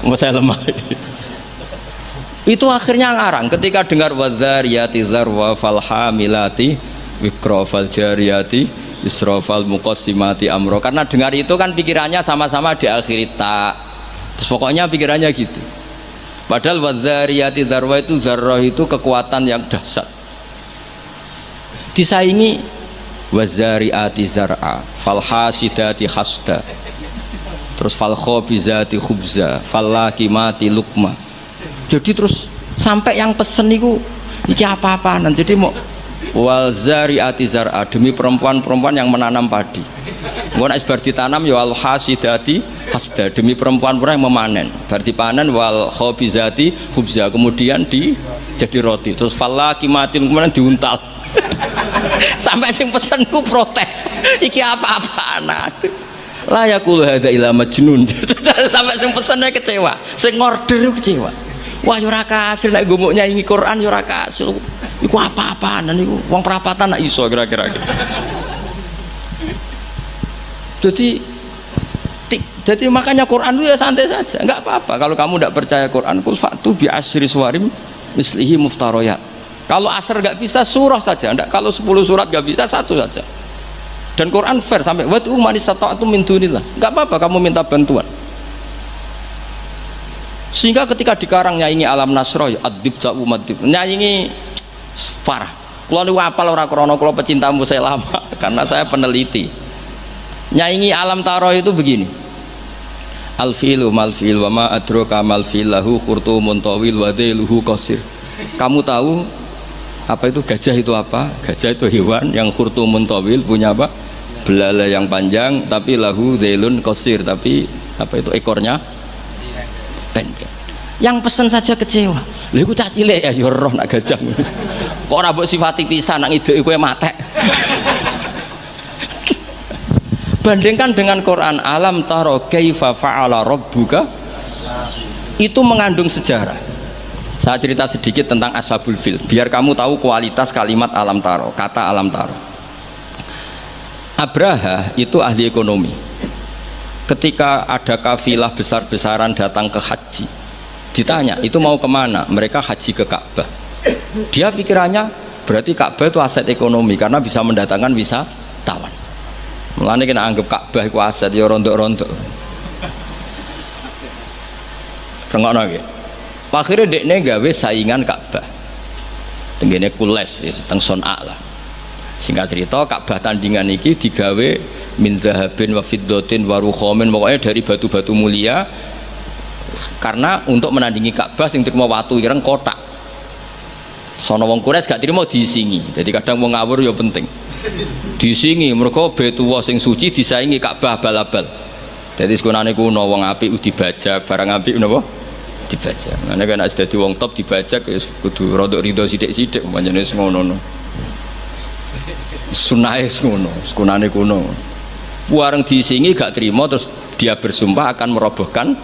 Musailamah. Itu akhirnya ngarang ketika dengar wadzariyati dzarwa falhamilati wikra faljariyati isrofal muqassimati amro, karena dengar itu kan pikirannya sama-sama diakhiri ta, terus pokoknya pikirannya gitu. Padahal wadzariyati dzarwa itu zarrah itu kekuatan yang dahsyat. Disaingi wazariati zar'a, falhasidati hasda, terus falkhobizati khubza, fallakimati lukma. Jadi terus sampai yang pesen itu iki apa-apaan. Jadi mau walzariati zar'a, demi perempuan-perempuan yang menanam padi. Mun asbar ditanam ya wal hasidati hasda, demi perempuan-perempuan yang memanen. Berarti panen wal khobizati khubza, kemudian jadi roti. Terus fallakimatin kemudian diuntal. Sampai sing pesen ku protes. Iki apa-apaan. La yaqulu hadza ila majnun. Sampai sing pesennya kecewa, sing order kecewa. Wah yo ora kasil nek gumuk nyanyi Quran yo ora kasil. Iku apa-apaan niku wong perapatan nak iso kira-kira gitu. Jadi makanya Quran itu ya santai saja, enggak apa-apa. Kalau kamu tidak percaya Quran, kul fa'tu bi asyri suwarim mislihi muftariyat. Kalau asar enggak bisa surah saja, enggak, kalau 10 surat enggak bisa satu saja. Dan Quran fair sampai wad'u man istata'tum min dunillah. Enggak apa-apa kamu minta bantuan. Sehingga ketika dikarang nyanyi alam nasroh adib ja'u madib, nyanyi parah. Kalau niku apal ora krana kula pecinta Musailamah karena saya peneliti. Nyanyi alam taroh itu begini. Al-filu mal-fil wa ma adraka mal-fil lahu khurtumun tawil wa dhailuhu qasir. Kamu tahu apa itu gajah itu apa? Gajah itu hewan yang khurtumun tawil, punya apa? Belalai yang panjang, tapi lahu dhailun qasir, tapi apa itu ekornya pendek. Yang pesen saja kecewa. Lha iku cah cilik ya roh nak gajah. Kok ora mbok sifati pisan nak ngideki kowe matek. Bandingkan dengan Quran, alam taro kaifa fa'ala rabbuka, itu mengandung sejarah. Saya cerita sedikit tentang Ashabul Fil biar kamu tahu kualitas kalimat alam taro, kata alam taro. Abraha itu ahli ekonomi. Ketika ada kafilah besar-besaran datang ke haji, ditanya itu mau kemana? Mereka haji ke Ka'bah. Dia pikirannya berarti Ka'bah itu aset ekonomi karena bisa mendatangkan wisatawan. Mulane kena anggap Ka'bah iku aset ya rontok-rontok. Rengokno nggih. Akhire dekne gawe saingan Ka'bah. Tenggene Kules ya teng Son'a lah. Singkat cerita Ka'bah tandingan iki digawe min zahabin wa fiddatin wa rukhamin, pokoknya dari batu-batu mulia karena untuk menandingi Ka'bah sing terima watu ireng kotak. Sono wong Quraisy gak trimo diisingi. Jadi kadang wong ngawur ya penting. Disingi mereka betuwa sing suci disaingi Ka'bah abal-abal. Jadi sekunane kuno wong apik dibajak, barang apik napa dibajak. Nek nek dadi wong top dibajak ya kudu rodok rido sithik-sithik pancene ngono. Sunahe ngono, sekunane kuno. Wareng disingi gak terima terus dia bersumpah akan merobohkan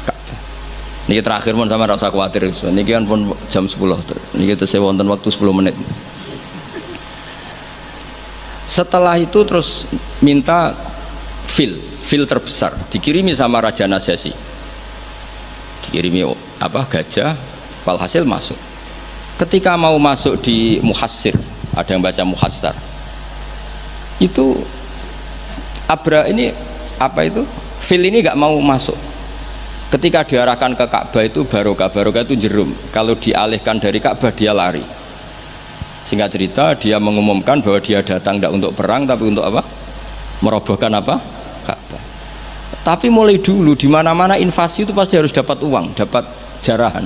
Ka'bah. Niki terakhir pun sama rasa khawatir. Niki kan pun jam 10. Niki tesih wonten waktu 10 menit. Setelah itu terus minta fil terbesar dikirimi sama Raja Najasyi. Dikirimi gajah, walhasil masuk. Ketika mau masuk di Muhassir, ada yang baca Muhassar. Itu Abra ini fil ini nggak mau masuk. Ketika diarahkan ke Ka'bah itu barokah itu jerum. Kalau dialihkan dari Ka'bah dia lari. Singkat cerita dia mengumumkan bahwa dia datang tidak untuk perang tapi untuk apa? Merobohkan apa? Ka'bah. Tapi mulai dulu di mana-mana invasi itu pasti harus dapat uang, dapat jarahan.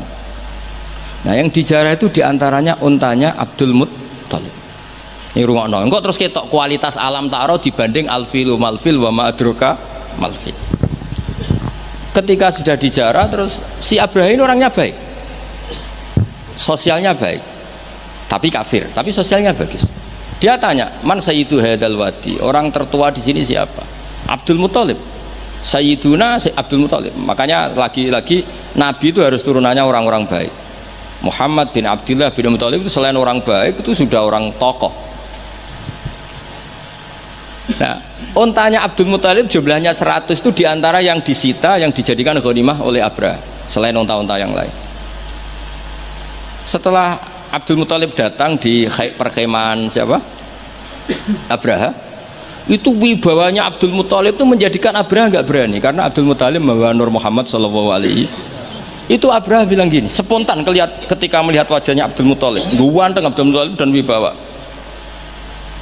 Nah yang dijarah itu diantaranya untanya Abdul Muttalib. Ini rungokno. Engkau terus ketok kualitas alam ta'ara dibanding alfilu malfil wa ma'adroka malfil. Ketika sudah dijarah terus si Abraham ini orangnya baik, sosialnya baik, tapi kafir, tapi sosialnya bagus. Dia tanya, man sayyidu hadal wadi, orang tertua di sini siapa? Abdul Muttalib. Sayyiduna Abdul Muttalib. Makanya lagi-lagi Nabi itu harus turunannya orang-orang baik. Muhammad bin Abdullah bin Muttalib itu selain orang baik itu sudah orang tokoh. Nah, untanya Abdul Muttalib jumlahnya 100 itu diantara yang disita, yang dijadikan ghanimah oleh Abraha selain unta-unta yang lain. Setelah Abdul Muttalib datang di perkemahan siapa? Abraha. Itu wibawanya Abdul Muttalib itu menjadikan Abraha nggak berani karena Abdul Muttalib membawa Nur Muhammad sallallahu alaihi. Itu Abraha bilang gini, spontan ketika melihat wajahnya Abdul Muttalib, ganteng Abdul Muttalib dan wibawa.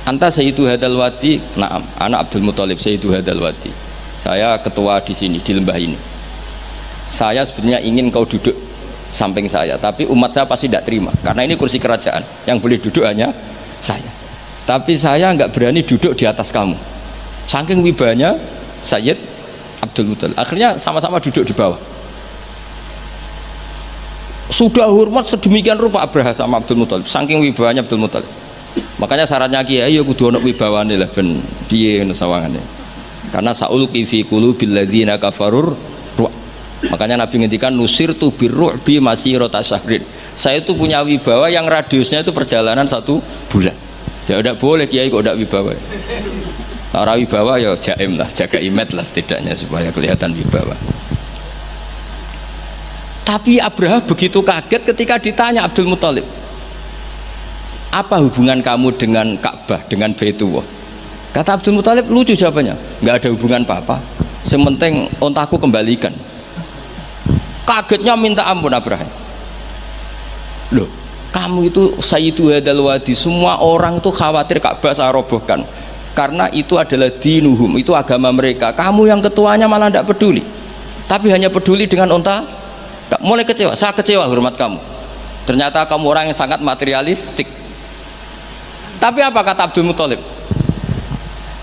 Anta sayyidu hadal wadi, na'am, anak Abdul Muttalib sayyidu hadal wadi. Saya ketua di sini, di lembah ini. Saya sebenarnya ingin kau duduk samping saya, tapi umat saya pasti tidak terima karena ini kursi kerajaan, yang boleh duduk hanya saya. Tapi saya nggak berani duduk di atas kamu. Saking wibanya Sayyid Abdul Muttalib. Akhirnya sama-sama duduk di bawah. Sudah hormat sedemikian rupa Abraha sama Abdul Muttalib, saking wibawanya Abdul Muttalib. Makanya syaratnya kiai ya kudu ana wibawane lah ben piye ngono sawangane. Karena saulqi fi qulubil ladzina kafarur ru'b. Makanya Nabi ngendikan nusirtu birru'bi masirata syahrin. Saya itu punya wibawa yang radiusnya itu perjalanan 1 bulan. Ya tidak boleh kiai kok tidak wibawa. Orang wibawa ya jaim lah, jaga imet lah setidaknya supaya kelihatan wibawa. Tapi Abraha begitu kaget ketika ditanya Abdul Muttalib, apa hubungan kamu dengan Ka'bah, dengan Baitullah? Kata Abdul Muttalib, lucu jawabannya, nggak ada hubungan apa-apa, sementing ontaku kembalikan. Kagetnya minta ampun Abraha. Loh, kamu itu sayyidu hadal wadi, semua orang itu khawatir Ka'bah saya robohkan karena itu adalah dinuhum, itu agama mereka. Kamu yang ketuanya malah tidak peduli, tapi hanya peduli dengan onta. Mulai kecewa, saya kecewa hormat kamu. Ternyata kamu orang yang sangat materialistik. Tapi apa kata Abdul Muttalib?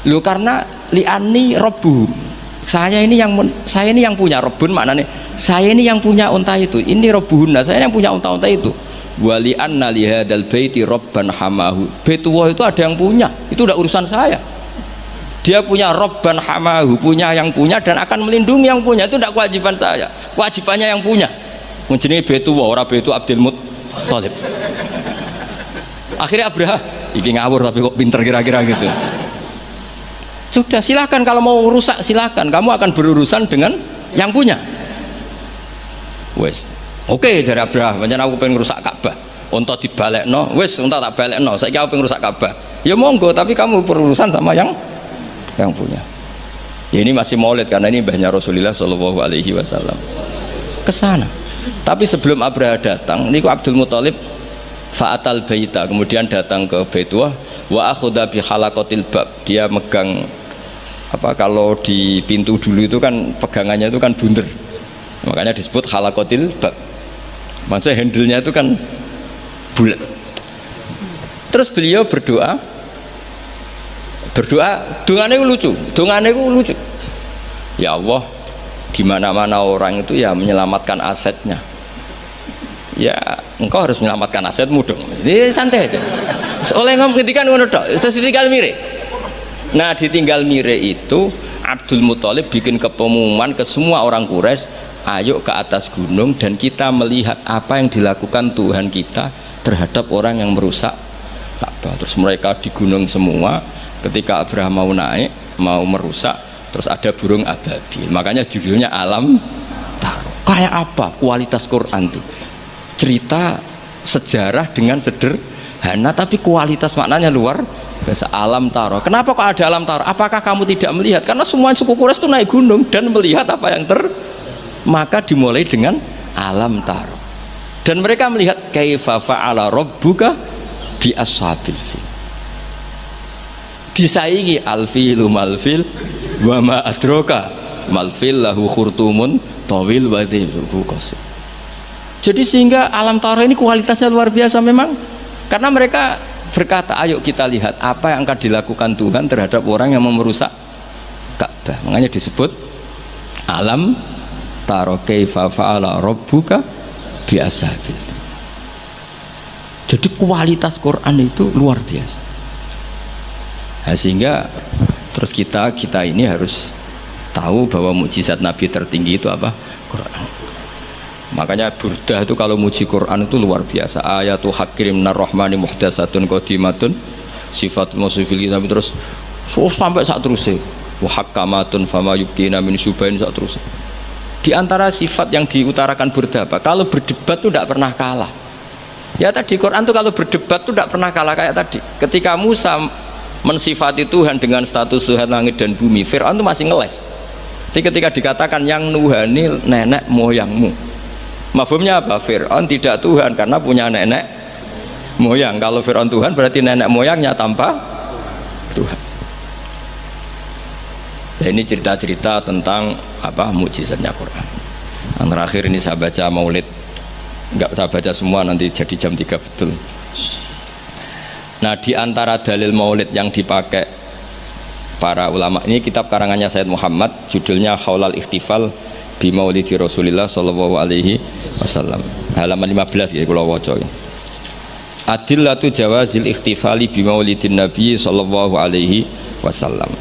Loh karena li'ani robbuhum, saya ini yang punya robbun, maknanya saya ini yang punya unta itu, ini robbuhunna, saya yang punya unta-unta itu. Wali anna lihadal baiti robban hamahu, Baitullah itu ada yang punya, itu udah urusan saya. Dia punya robban hamahu, punya yang punya dan akan melindungi yang punya, itu tidak kewajiban saya, kewajibannya yang punya. Menjenengi Baitullah, orang Baitu Abdul Muttalib. Akhirnya Abraha, iki ngawur tapi kok pinter kira-kira gitu. Sudah, silahkan kalau mau rusak silahkan, kamu akan berurusan dengan yang punya. Wes, oke dari Abraha, pancen aku pengen rusak Ka'bah, unta dibalekno, wes unta tak balekno, saiki aku pengen rusak Ka'bah. Ya monggo, tapi kamu berurusan sama yang punya. Ya ini masih maulid karena ini mbahnya Rasulullah Shallallahu Alaihi Wasallam ke sana. Tapi sebelum Abraha datang, niku Abdul Muttalib fa'atal baita, kemudian datang ke Baitullah wa akhudha bi halaqatil bab, dia megang apa, kalau di pintu dulu itu kan pegangannya itu kan bunder, makanya disebut halaqatil bab, maksudnya handle-nya itu kan bulat. Terus beliau berdoa, dongane lucu, ya Allah, di mana-mana orang itu ya menyelamatkan asetnya, ya engkau harus menyelamatkan asetmu dong. Ini santai aja. Oleh ngendikan ngono tok, terus ditinggal mire. Nah, ditinggal mire itu Abdul Muttalib bikin kepengumuman ke semua orang Quraisy, ayo ke atas gunung dan kita melihat apa yang dilakukan Tuhan kita terhadap orang yang merusak Ka'bah. Terus mereka di gunung semua, ketika Abraham mau naik, mau merusak, terus ada burung ababil. Makanya judulnya Alam Taro. Kayak apa kualitas Quran tuh? Cerita sejarah dengan sederhana tapi kualitas maknanya luar biasa. Alam Taro. Kenapa kok ada Alam Taro? Apakah kamu tidak melihat? Karena semua suku Quraisy itu naik gunung dan melihat apa yang maka dimulai dengan Alam Taro. Dan mereka melihat kaifa fa'ala rabbuka bi ashabil fil. Disaingi alfilu malfil wa ma adraka malfil lahu khurtumun tawil wa dhilhu qasir. Jadi sehingga Alam Taro ini kualitasnya luar biasa memang, karena mereka berkata ayo kita lihat apa yang akan dilakukan Tuhan terhadap orang yang merusak Ka'bah. Makanya disebut Alam Taro kaifa fa'ala rabbuka bi ashabil. Jadi kualitas Quran itu luar biasa. Nah, sehingga terus kita ini harus tahu bahwa mukjizat Nabi tertinggi itu apa? Quran. Makanya Burdah itu kalau muji Quran itu luar biasa. Ayatu hakirim narrahmani muhdatsatun qadimatun sifatul musifil tapi terus sampai saat terusnya wa hakamatun fama yukina min subain saat terus. Di antara sifat yang diutarakan Burdah apa? Kalau berdebat itu tidak pernah kalah. Ya tadi Quran itu kalau berdebat itu tidak pernah kalah kayak tadi. Ketika Musa mensifati Tuhan dengan status Tuhan langit dan bumi, Fir'aun itu masih ngeles. Jadi ketika dikatakan yang nuhani nenek moyangmu, mafhumnya apa? Fir'aun tidak Tuhan karena punya nenek moyang. Kalau Fir'aun Tuhan berarti nenek moyangnya tanpa Tuhan. Ya, ini cerita-cerita tentang apa mukjizatnya Quran. Yang terakhir ini saya baca Maulid, enggak saya baca semua nanti jadi jam 3 betul. Nah, di antara dalil Maulid yang dipakai para ulama ini kitab karangannya Sayyid Muhammad, judulnya Khaulal Ikhtifal bi Maulidi Rasulillah sallallahu alaihi wasallam. Halaman 15 ya kula waca. Adillatu jawazil ikhtifali bi Maulidin Nabi sallallahu alaihi wasallam.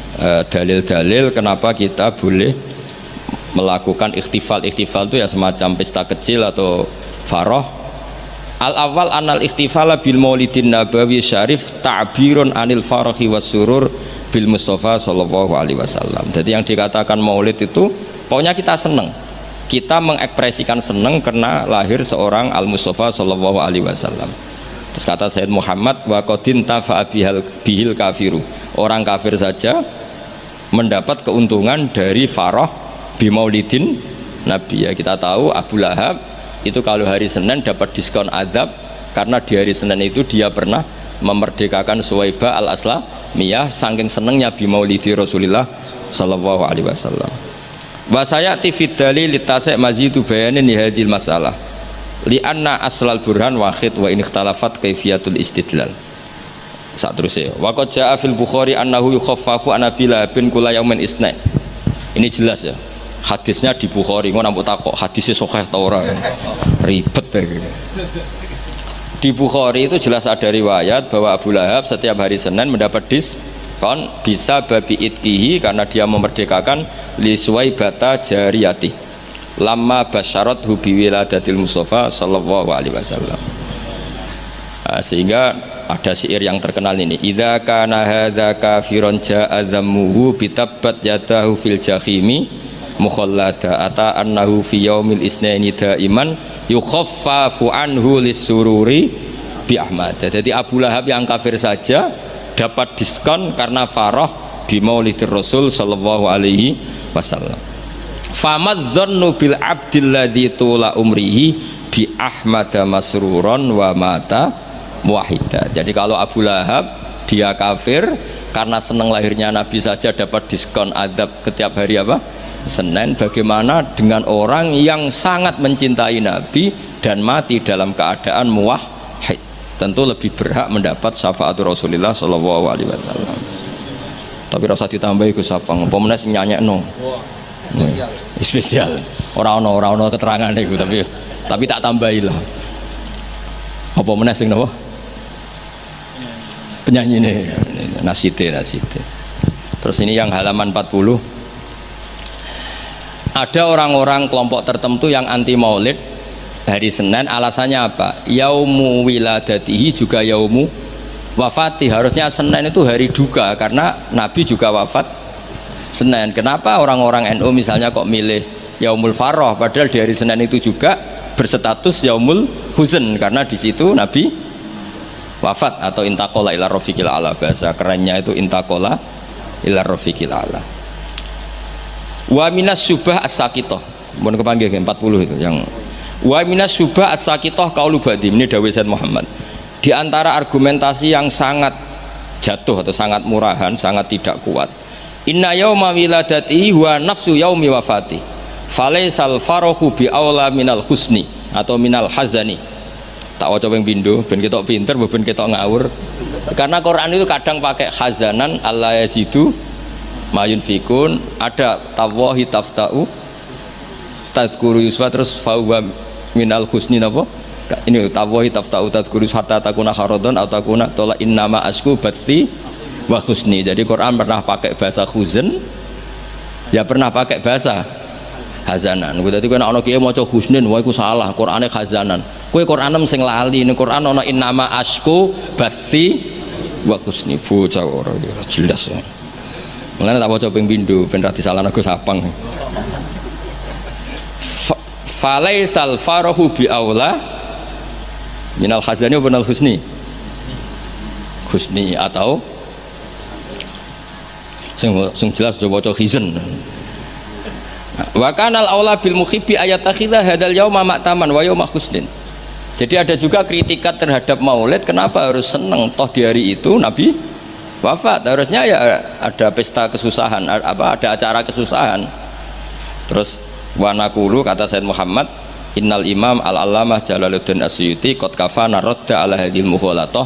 Dalil-dalil kenapa kita boleh melakukan ikhtifal. Ikhtifal itu ya semacam pesta kecil atau faroh. Al-awwal anal ikhtifala bil maulidin nabawi syarif ta'birun anil farahi was surur bil Mustafa sallallahu alaihi wasallam. Jadi yang dikatakan maulid itu pokoknya kita seneng, kita mengekspresikan seneng karena lahir seorang al-Mustafa sallallahu alaihi wasallam. Terus kata Sayyid Muhammad wa qadin tafa'a bihil kafiru, orang kafir saja mendapat keuntungan dari farah bi maulidin Nabi. Ya kita tahu Abu Lahab itu kalau hari Senin dapat diskon azab karena di hari Senin itu dia pernah memerdekakan Suwaibah al-Aslamiyah saking senengnya bi maulidi Rasulillah sallallahu alaihi wasallam. Wa sayati fi dalil litasai mazidu bayanin hadil masalah li anna aslal burhan wahid wa in ikhtalafat kaifiyatul istidlal. Saat terusnya wa qad jaa fil Bukhari annahu yukhaffafu an Abila bin kula yaumin isna. Ini jelas ya. Hadisnya di Bukhari, ngono mbok takok hadisnya sahih ta ora. Ribet ya gitu. Di Bukhari itu jelas ada riwayat bahwa Abu Lahab setiap hari Senin mendapat diskon bisa babi itkihi karena dia memerdekakan li Suwaibata jariyati lama basyarat hubi wiladatil Mustafa sallallahu alaihi wasallam. Sehingga ada syair yang terkenal ini, idza kana hadza kafiron ja'a dhammuhu bitabbat yadahu fil jahimi mukhallada ata annahu fi yaumil isnaini daiman yukhaffafu anhu lisururi bi Ahmad. Jadi Abu Lahab yang kafir saja dapat diskon karena farah bi Maulidir Rasul sallallahu alaihi wasallam. Famadzannu bil abdil ladzi tula umrihi bi Ahmad masruron wa mata muwahhida. Jadi kalau Abu Lahab dia kafir karena senang lahirnya Nabi saja dapat diskon azab setiap hari apa? Senin. Bagaimana dengan orang yang sangat mencintai Nabi dan mati dalam keadaan muwahhid? Tentu lebih berhak mendapat syafaat Rasulullah sallallahu alaihi wasallam. Tapi rasa ditambahi Gus Sapang, apa meneh sing nyanyekno. Spesial. Ora ono keterangan iku tapi tak tambahi lah. Apa meneh sing napa? Penyanyi ini nasite. Terus ini yang halaman 40. Ada orang-orang kelompok tertentu yang anti maulid hari Senin, alasannya apa? Yaumu wiladatihi juga yaumu wafati. Harusnya Senin itu hari duka karena Nabi juga wafat Senin. Kenapa orang-orang NU misalnya kok milih yaumul farah padahal di hari Senin itu juga berstatus yaumul huzn karena di situ Nabi wafat atau intakola ila rafiqil ala, bahasa kerennya itu intakola ila rafiqil ala. Wa minas syubah as-sakitoh, mohon kepanggil 40 itu yang wa minas syubah as-sakitoh qaulu ba'di, ini dawuh Said Muhammad. Di antara argumentasi yang sangat jatuh atau sangat murahan, sangat tidak kuat, inna yauma wiladatihi huwa nafsu yaumi wafati falaisal farahu bi aula minal husni atau minal hazani. Tak waca ping pindho ben ketok pinter ben ketok ngawur, karena Quran itu kadang pakai hazanan alla yajidu mayun fikun, ada tawahi taftau tazkuru yusfa, terus fahuwa minal husni napa ini tawahi taftau tazkuru hatta takuna kharadon atau takuna tola innama asku batti wa husni. Jadi Quran pernah pakai bahasa huzn, ya pernah pakai bahasa hazanan. Dadi kowe nek ana kiye maca husnin wae iku salah, Qurane hazanan. Kowe Quranem sing lali, ning Quran ana innama asku batti wa husni. Bocah ora jelas. Mulane tak waca ping pindho ben ra disalahno Gus Sapang. Falaisal farahu bi aula minal hazani wa minal husni. Husni atau sing jelas coba waca hizn. Wa kanal aula bil muhibbi ayatakhidha hadal yauma ma'taman wa yauma husnin. Jadi ada juga kritikat terhadap maulid, kenapa harus seneng toh di hari itu Nabi wafat, harusnya ya ada pesta kesusahan, apa ada acara kesusahan. Terus wanakulu kata Said Muhammad, innal imam al-allamah Jalaluddin Asyuti qad kafana radda ala hadhil mukhalatah.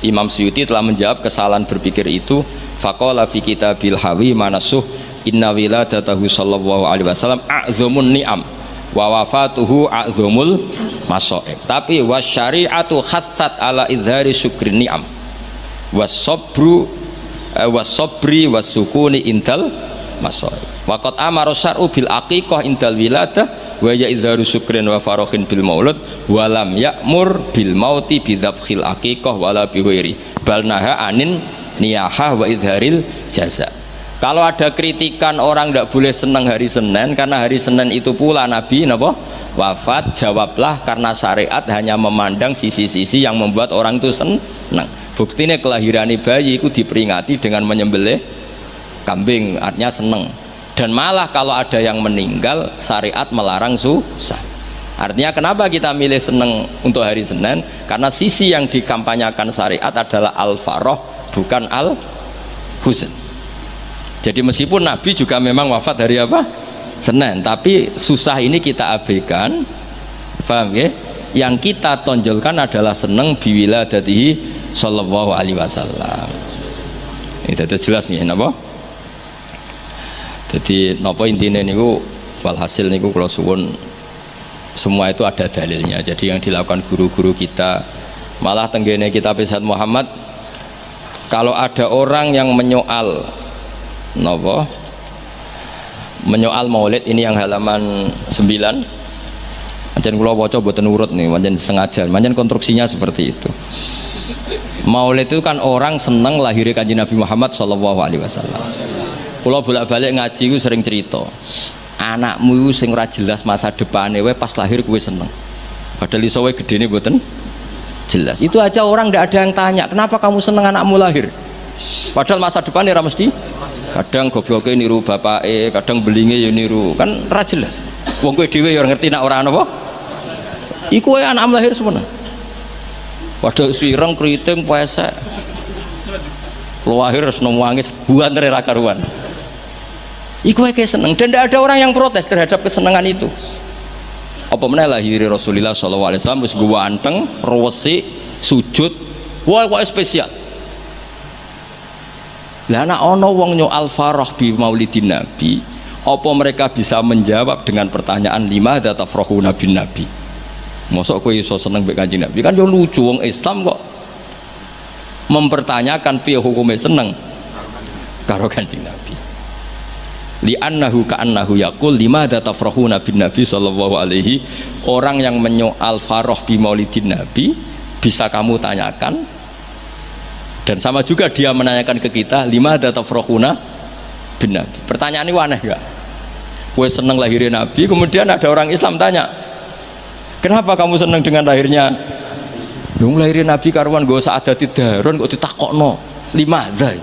Imam Suyuti telah menjawab kesalahan berpikir itu. Faqala fi kitabil hawi manasuh inna wiladatahu sallallahu alaihi wasallam a'zamun ni'am wa wafatuhu a'zamul masaib. Tapi wasyari'atu khassat ala izhari syukri ni'am wasabru wasabri wasukuni intal masaib. Waqad amara syar'u bil aqiqah indal wiladah wa ya izharu syukrin wa farahin bil maulud wa lam ya'mur bil mauti bi dzabhil aqiqah wala bi ghairi bal naha anin niyahah wa izharil jaza. Kalau ada kritikan orang tidak boleh senang hari Senin karena hari Senin itu pula Nabi napa wafat, jawablah karena syariat hanya memandang sisi-sisi yang membuat orang itu senang. Buktinya kelahiran bayi itu diperingati dengan menyembelih kambing, artinya senang. Dan malah kalau ada yang meninggal syariat melarang susah. Artinya kenapa kita milih senang untuk hari Senin? Karena sisi yang dikampanyakan syariat adalah al-farah bukan al-huzn. Jadi meskipun Nabi juga memang wafat hari apa? Senin, tapi susah ini kita abaikan, paham ya? Yang kita tonjolkan adalah seneng biwiladatihi sallallahu alaihi wasallam. Itu jelas nih, napa? Jadi napa intine niku walhasil niku kula suwun semua itu ada dalilnya. Jadi yang dilakukan guru-guru kita, malah tenggene kitab Said Muhammad, kalau ada orang yang menyoal nopo menyoal maulid ini yang halaman 9 pancen kula waca mboten urut nih, pancen sengaja, pancen konstruksinya seperti itu. Maulid itu kan orang seneng lahirnya Kanjeng Nabi Muhammad sallallahu alaihi wasallam. Kula bolak-balik ngaji ku sering cerita, anakmu sing ora jelas masa depane wae pas lahir kowe seneng, padahal iso wae gedene mboten jelas. Itu aja orang ndak ada yang tanya kenapa kamu seneng anakmu lahir, padahal masa depannya ora mesti. Kadang gobloknya niru bapake, kadang belinge ya niru, kan ra jelas. Wong kowe dhewe ya ngerti nak ora ana apa. Iku wae anak lahir semua. Padahal sireng kriting pesek. Lahir seneng wangis buantere ra karuan. Iku wae seneng dan tidak ada orang yang protes terhadap kesenangan itu. Apa meneh lahir Rasulullah sallallahu alaihi wasallam wis ganteng, resik, sujud. Wah kok spesial. Lah ana ana wong nyoal farah bi maulidin nabi, apa mereka bisa menjawab dengan pertanyaan lima tafrahu bin nabi? Mosok kowe iso seneng mbek Kanjeng Nabi? Kan yo lucu, wong Islam kok mempertanyakan piye hukume seneng karo Kanjeng Nabi. li'annahu ka'annahu yaqul limadza tafrahuna bin nabi sallallahu alaihi, orang yang menyoal farah bi maulidin nabi bisa kamu tanyakan, dan sama juga dia menanyakan ke kita limadza tafrahuna bin nabi. Pertanyaan ini aneh gak? Kowe seneng lahirin nabi, kemudian ada orang Islam tanya, kenapa kamu seneng dengan lahirnya? Dong lahirin nabi karuan gak usah ada tidaron kok ditakokno limadza.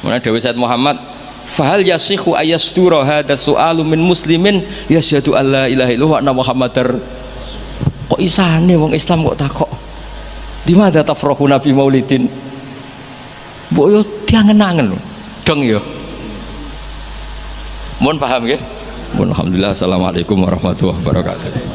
Mana Dewi Said Muhammad, fahal yasihu ayastura hadha su'alu min muslimin yasyhadu alla ilaha illallah wa anna muhammadar. Kok isane wong Islam kok takok di mana tafrahu nabi maulidin, mbok yo diangen-angen lho dong yo. Mohon paham nggih. Alhamdulillah. Assalamualaikum warahmatullahi wabarakatuh.